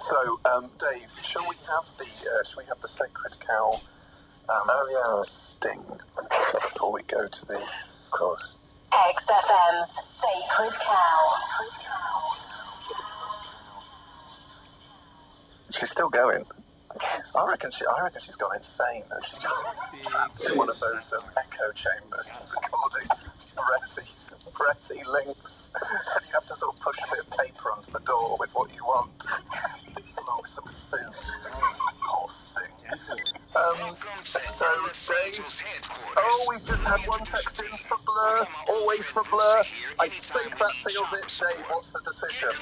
So, Dave, shall we have the Sacred Cow sting before we go to the course? XFM's Sacred Cow. She's still going. I reckon she's gone insane. She's just in one of those echo chambers recording breathy links. And you have to sort of push a bit of paper onto the door with what you want, along with some food. Poor thing. So, Dave, we've just had one text in for Blur, always for Blur. I think that seals it. Dave, what's the decision?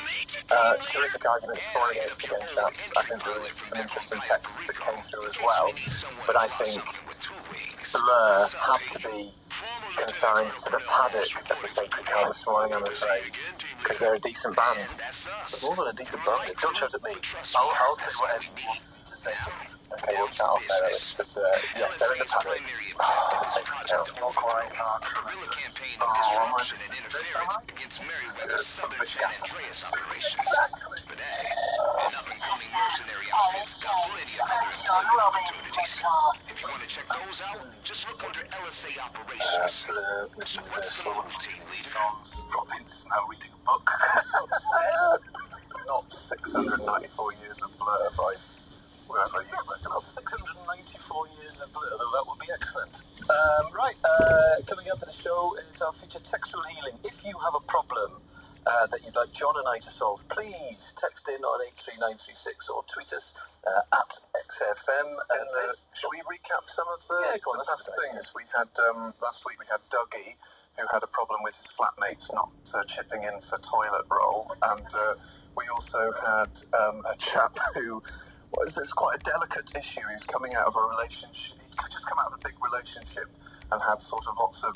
Terrific argument for and against that. I think there was some interesting texts that came through as well, but I think Blur have to be consigned to the paddock of the Sacred Cow this morning, I'm afraid, because they're a decent band. But more than a decent band, don't shout at me. I'll say whatever you want me to say. Okay, we'll chat off there, Ellis. But, yeah, they're in the paddock. Not quite. Guerrilla campaign of disruption and interference against Merryweather's Southern San Andreas operations. But an up-and-coming mercenary outfit's got plenty of other employment opportunities. If you want to check those out, just look under LSA operations. So what's the move, team leader? Robin's now reading a book. Not 694 years of Blur by whoever you reckon of. 694 years of Blur, though, that would be excellent. Coming up in the show is our feature Textual Healing. If you have a problem that you'd like John and I to solve, please text in on 83936 or tweet us at XFM. Shall we recap some of the things? We had last week we had Dougie, who had a problem with his flatmates not chipping in for toilet roll, and we also had a chap who it's quite a delicate issue. He's coming out of a relationship. He could just come out of a big relationship and had sort of lots of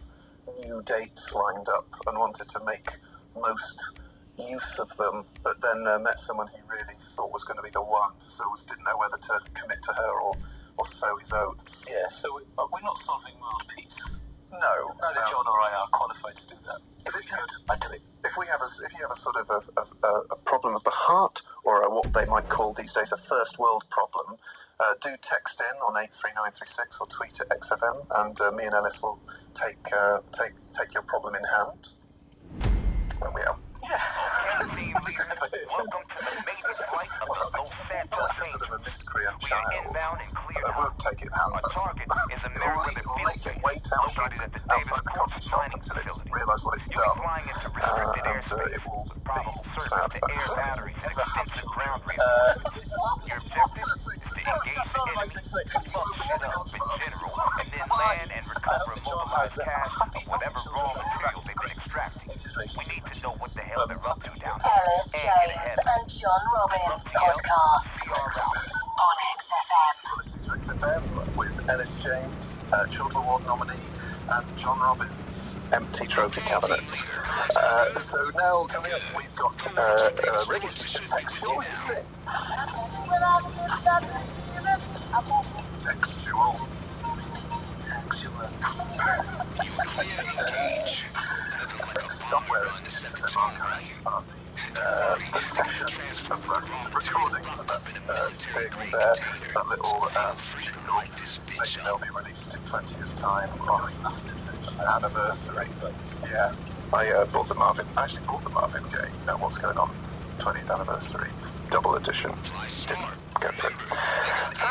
new dates lined up and wanted to make most use of them, but then met someone he really thought was going to be the one, so didn't know whether to commit to her or sow his oats. Yeah, so we're not solving world peace. No. Neither John or I are qualified to do that. If we could, I'd do it. If you have a sort of a problem of the heart, or what they might call these days a first world problem, do text in on 83936 or tweet at XFM, and me and Ellis will take your problem in hand. When we are. Welcome to the maiden flight of the Los Santos Sort of a miscreant We child. are inbound and cleared I won't take it hand. Our target is a Merryweather field wait located at the Davis Court mining facility. Realise what it's You'll be done. flying into restricted airspace It will with probable be search of the air batteries and extensive ground reinforcements. Your objective is to engage the enemy, fuck shit up in general, and then land and recover a mobilized cache of whatever raw material they've been extracting. We need to know what the hell they're up to down there. Ellis James and John Robbins podcast on XFM. XFM with Ellis James, Children Award nominee, and John Robbins, empty trophy cabinet. So now coming up, we've got ready to textual healing. Somewhere in the session of recording that little maybe they'll be released in 20 years' time on anniversary. Yeah, I bought the Marvin Gaye. What's going on? 20th anniversary double edition. Didn't go through. So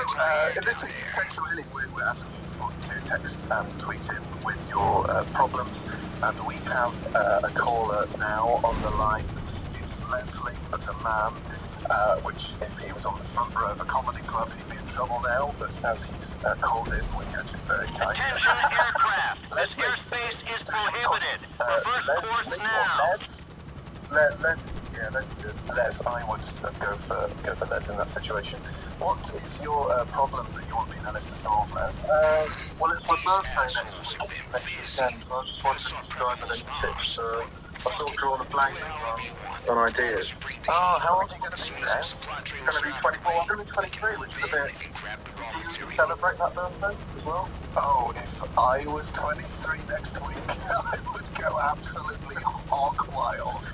in this week's Textual Healing, we're asking you to text and tweet in with your problems. And we have a caller now on the line. It's Leslie, but a man, which if he was on the front row of a comedy club, he'd be in trouble now, but as he's called in, we're going to be very kind. Attention aircraft! This airspace is prohibited. Reverse course now. Yeah, that's good. Les, I would go for Les in that situation. What is your problem that you want me and Alice to solve, Les? Well, it's my birthday next weekend, so I just wanted to drive with any tips. I've sort of drawn a blank on ideas. Oh, how old are you going to be, Les? I'm going to be 24. I'm going to be 23, which is a bit... Do you celebrate that birthday as well? Oh, if I was 23 next week, I would go absolutely hog wild.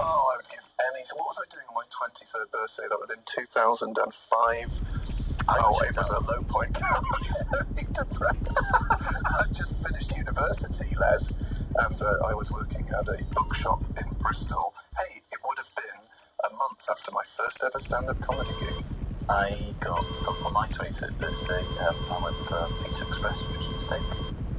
Oh, I would give anything. What was I doing on my 23rd birthday? That was in 2005. Oh, it was a low point. I just finished university, Les, and I was working at a bookshop in Bristol. Hey, it would have been a month after my first ever stand-up comedy gig. I got, on my 23rd birthday, I went for Pizza Express, which is a steak,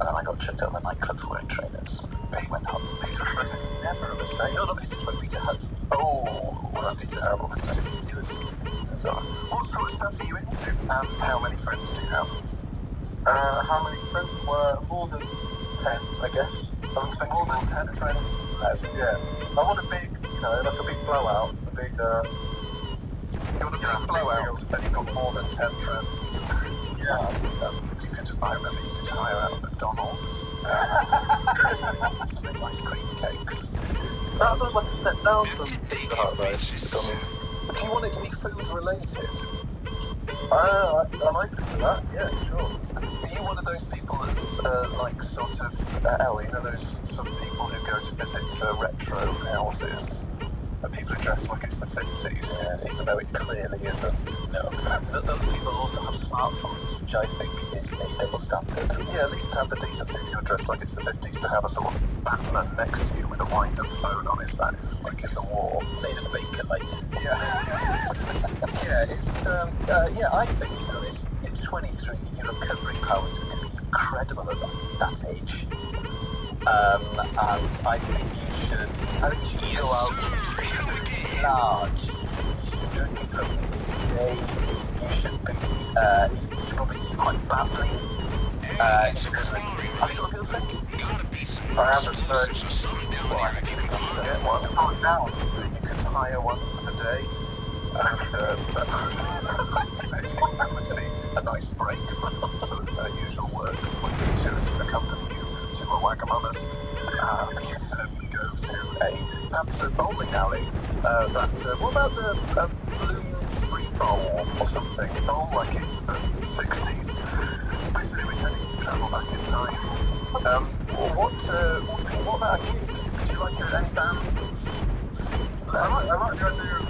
and then I got chucked out of the nightclub for wearing trainers. I went home. Pizza Express is never a mistake. No, Pizza Express, Pizza Hut. Oh, well, that's terrible. It was What sort of stuff are you into, and how many friends do you have? How many friends? Were more than 10, I guess. More than 10 friends? Yeah. I want a big, like a big blowout. A big, You want a big blowout, and you've got more than 10 friends? Yeah. I remember you could hire out McDonald's. Some big ice cream cakes. That was like a step down from Pizza Hut, though. Do you want it to be food related? I like to do that, yeah, sure. Are you one of those people that's like sort of, Ellie, those sort of people who go to visit retro houses? People who dress like it's the 50s, even though it clearly isn't. No. Those people also have smartphones, which I think is a double standard. Yeah, at least have the decency if you're dressed like it's the 50s to have a sort of Batman next to you with a wind-up phone on his back, like in the war. Made of bakelite. Yeah. Yeah, I think, it's 23, your recovery powers are going to be incredible at that age. And I think you should go out large. You should drink it from day. You should probably eat quite badly. Have you got a girlfriend? I have a search. Well, I think you can get one. Oh, now you could hire one for the day. And that would be a nice break from sort of usual work when you choose to accompany you to a Wagamama's and go to perhaps a bowling alley. What about the Bloomsbury Bowl or something? Bowl like it's the 60s. Basically, we're tending to travel back in time. What about a gig? Would you like any bands? I like the idea of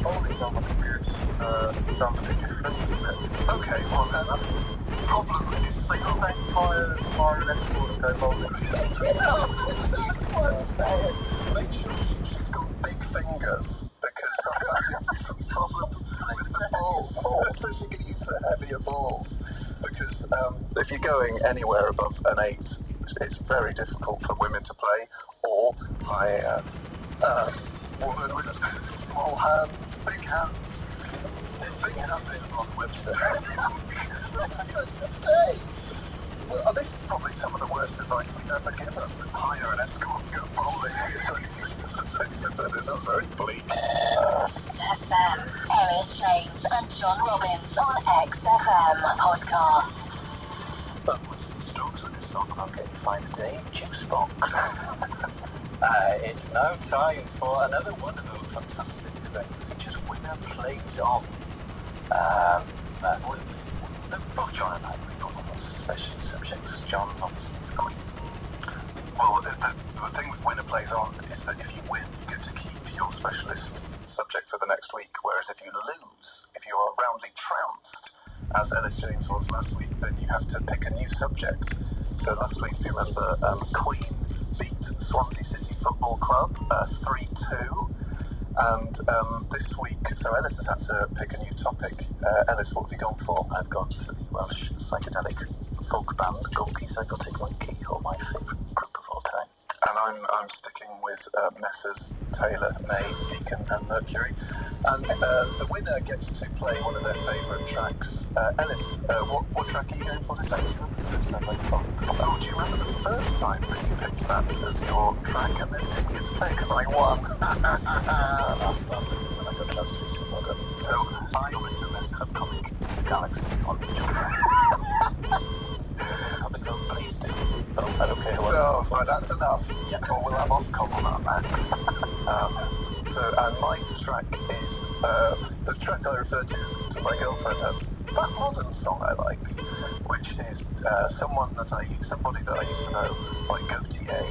bowling on like a good, something different. Okay, well then, the problem is... So you're saying fire an escort and go bowling? That's what I'm saying. Make sure she's got big fingers, because sometimes you have some problems with the balls, so she can use the heavier balls. Because if you're going anywhere above an 8, it's very difficult for women to play, or by woman with small hands, big hands. Big hands is on the website. Well, this is probably some of the worst advice we've ever given. Hire an escort and go bowling. It's not very bleak. FM, Ellis James and John Robbins on XFM podcast. But what's the strokes with this song about getting 5 a day? Juice box. It's now time for another one of those fantastic events features Winner Plays On. Both John and I bring on those specialist subjects. John, obviously, is going. Well, the thing with Winner Plays On is that if you win, you get to keep your specialist subject for the next week, whereas if you lose, if you are roundly trounced, as Ellis James was last week, then you have to pick a new subject. So last week, if you remember, Queen beat Swansea City Football Club 3-2. And this week, so Ellis has had to pick a new topic. Ellis, what have you gone for? I've gone for the Welsh psychedelic folk band Gonky Psychotic Monkey, who are my favourite group of all time. And I'm sticking with Messrs. Taylor, May, Deacon, and Mercury. And the winner gets to play one of their favourite tracks. Ellis, what track are you going for this time? Do you remember the first time I thought? Oh, do you remember the first time that you picked that as your track and then didn't get to play because I won? That's when I got close to it. Well done. So I went to this comic Galaxy on Comic Zone, please do. Oh, okay, well, no, that's enough. Yeah. Or we'll have off-com on our backs. And my track is the track I refer to my girlfriend as that modern song I like, which is somebody that I used to know by Gautier.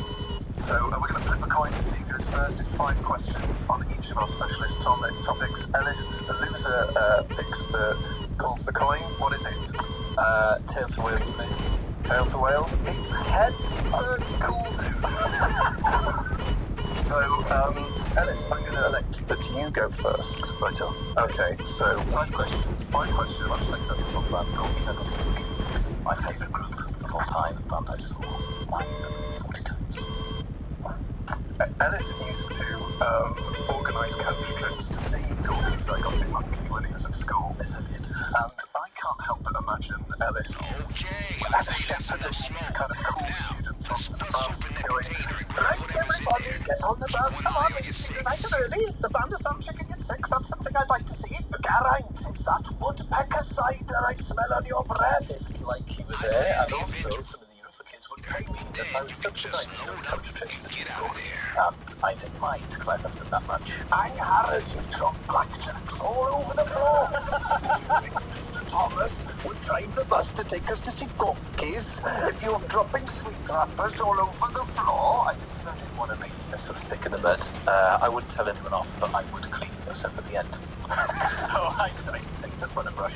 So we're going to flip a coin to see who goes first. It's 5 questions on each of our specialist topics. Ellis, the loser calls the coin. What is it? Tails for Wales, miss. Tails for Wales. It's heads for cool dude. So, Ellis, I'm going to elect that you go first. Right on. Okay, so 5 questions. 5 questions. I'll just think that from that. Golgies I got to pick. My favourite group of all time, band I saw 40 times. Ellis used to organise country trips to see Golgies Psychotic Monkey when he was at school. Yes, I did. And I can't help but imagine Ellis as a shepherd of these kind of cool students on the bus going, right, everybody, get on the bus, come on, it's nice and early, the band of some chicken at 6, that's something I'd like to see. Geraint, it's that woodpecker cider I smell on your breath. It's like he was there, and also some of the Unifor kids would pay me because I was subsidising their country trips to see Golgies. And I didn't mind, because I loved them that much. I'm Harrod, you've dropped blackjacks all over the floor. Mr. Thomas would drive the bus to take us to see Golgies. If you're dropping sweet wrappers all over the floor, I didn't want to make a sort of stick in the mud. I wouldn't tell anyone off, but I would clean yourself at the end. So I just want to brush.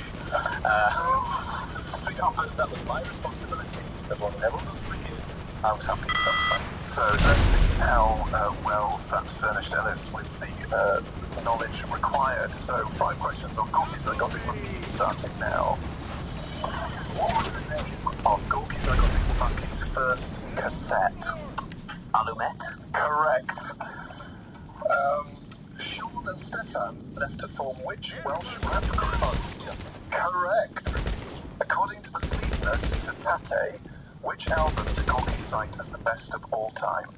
Sweet wrappers, that was my responsibility. As long as everyone was thinking, I was happy with that. So let's see how well that furnished Ellis with the knowledge required. So 5 questions on Golgies Psychotic Monkey starting now. What was the name of Golgies Psychotic Monkey's first cassette? Alumet? Correct. Sean and Stefan left to form which Welsh rap group? Correct. According to the sleeve notes to Tate, which album did Golgies cite as the best of all time?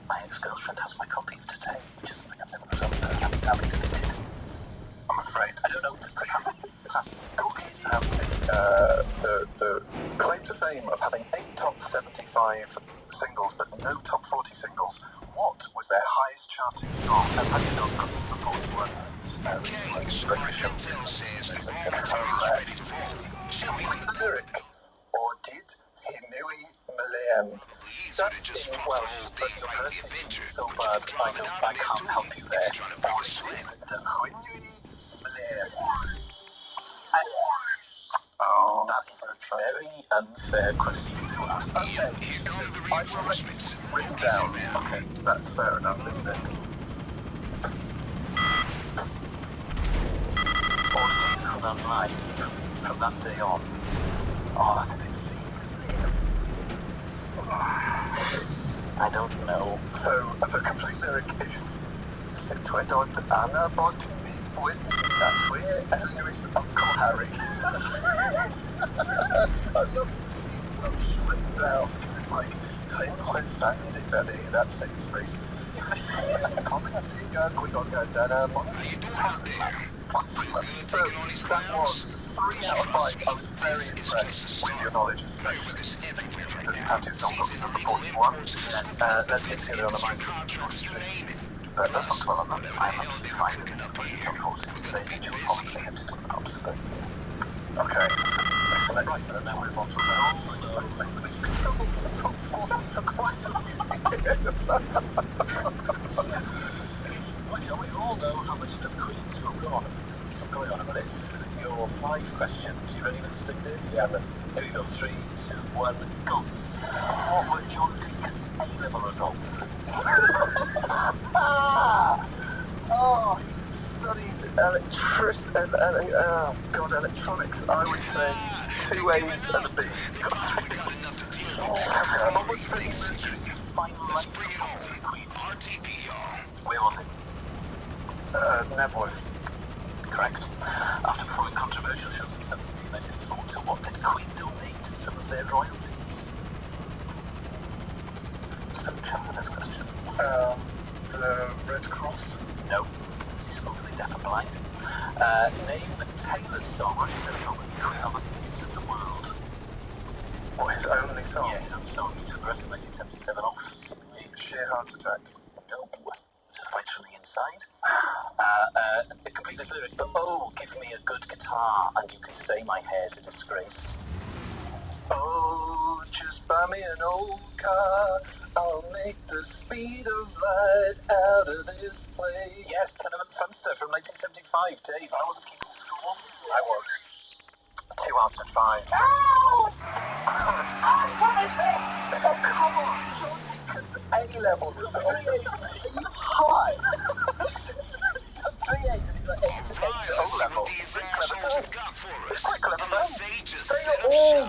My ex-girlfriend has my copy of Tate, which is something I've never resolved. I'm happy that it did. I'm afraid. I don't know what this is. Golgies have the claim to fame of having 8 top 75 singles, but no top 40 singles. What was their highest charting song? And I did not got some reports were. Show me the lyric, or did he Nui Malayan? That's in Welsh, but your person is so bad, I can't help you there. Or is it the Nui Malayan? Oh, that's a very unfair question to ask. Okay, here come the reinforcements. Written down. Okay, that's fair enough, isn't it? Auditing from that night, from that day on. Oh, that's a bit vague. I don't know. So, the complete lyric is Sitwedod Anna Bodini with that's where Ellis Uncle Harry. I love the Welsh written down because it's like, I'm Sandy Belly, that's it, space. Coming a figure, quick on go down a month. How you doing out there? So, that was 3 out of 5. I was very impressed with your knowledge, especially the Patty's not got the reporting one. Let's get together on the mind. That's not well enough. I'm absolutely fine with it. Of course, they need you to him to talk about it. Okay. Right, so now we're on to we all know how much of Queen's will go on. Stop going on about it. Your 5 questions. You ready, Mr. Dick? Yeah, then. Here we go. 3, 2, 1, go. What were John Deacon's A-level results? Oh, he studied electronics. I would say 2 A's and a B. almost big secret. Let's bring it home. RTB, y'all. Where was it? Nebworth. Correct. After performing controversial shows in 1984, to what did Queen donate some of their royalties? So, check the next question. The Red Cross? No. She's hopefully deaf and blind. Name Taylor's song. What is the song that Queen album used in the world? What, his only song? Yeah, his only song. He took the rest of 1977 off. Sheer Heart Attack. Nope. It's a fight from the inside. Complete this lyric. Oh, give me a good guitar, and you can say my hair's a disgrace. Oh, just buy me an old car. I'll make the speed of light out of this place. Yes, Tenement Funster from 1975. Dave, I wasn't keeping score. I was. 2 out of 5. Oh, come on. John Deacon's A-level result. Are you high? 3 A's and he's got 8 O-level.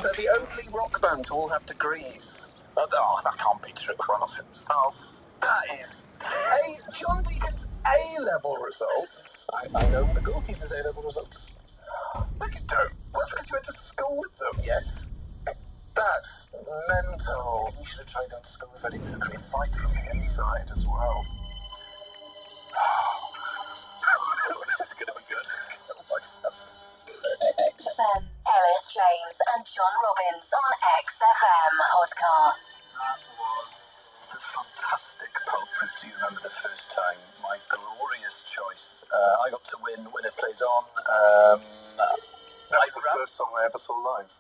They're the only rock band to all have degrees. Oh, that can't be true. Oh, that is John Deacon's A-level results. I know the Gorkies' A-level results. No, you don't. Well, that's because you went to school with them. Yes. That's mental. You should have tried going to school with Freddie Mercury. Fight from the inside as well. This is going to be good. XFM, Ellis James and John Robbins on XFM podcast. That was the fantastic Pulpers. Do you remember the first time? My glorious choice. I got to win When It Plays On. That was the first song I ever saw live.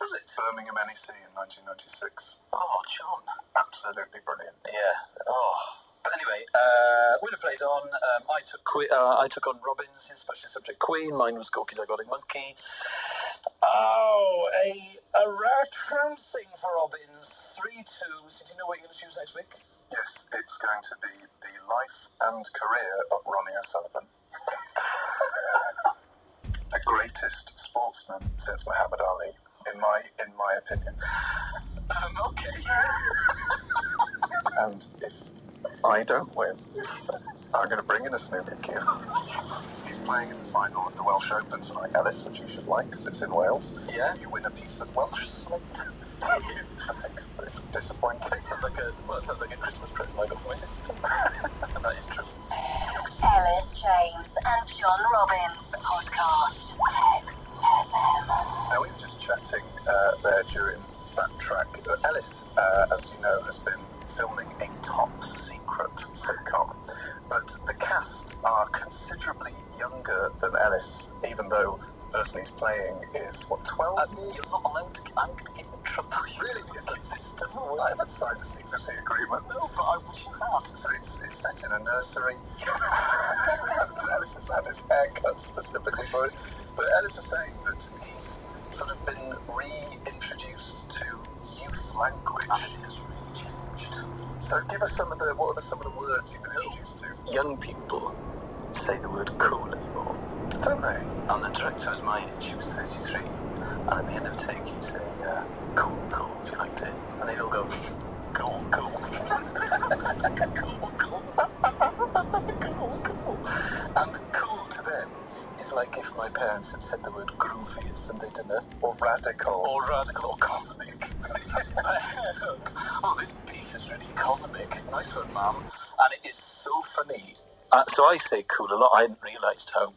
Was it? Birmingham NEC in 1996. Oh, John. Absolutely brilliant. Yeah. Oh. But anyway, When It Played On, I took on Robbins, his special subject Queen. Mine was Gorky's Zygotic Monkey. Oh, a rare trouncing for Robbins. 3-2. So do you know what you're going to choose next week? Yes, it's going to be the life and career of Ronnie O'Sullivan. The greatest sportsman since Muhammad Ali, in my opinion. Okay. And if I don't win, I'm going to bring in a Snoopy Q. He's playing in the final of the Welsh Open tonight, Ellis, which you should like because it's in Wales. Yeah. You win a piece of Welsh slate. But it's disappointing. Sounds like a Christmas present I got for my sister. That is true. Ellis James and John Robbins podcast. XFM. Now, we were just chatting there during that track. Ellis, as you know, has been filming a top secret sitcom, but the cast are considerably younger than Ellis, even though the person he's playing is, 12 years? You're not allowed to. I'm going to get in trouble. Really? I haven't signed a secrecy agreement. No, but I wish you had. So it's set in a nursery. Ellis has had his hair cut specifically for it. But Ellis was saying that he's sort of been reintroduced to youth language. And it has really changed. So give us some of the words you've been introduced to? Young people say the word cool anymore. Don't they? And the director was my age, he was 33. And at the end of the take, he'd say, cool, if you liked it. And they'd all go, cool. cool. And cool to them is like if my parents had said the word groovy at Sunday dinner. Or radical. Or cosmic. Oh, this beef is really cosmic. Nice one, Mum. And it is so funny. So I say cool a lot. I hadn't realised how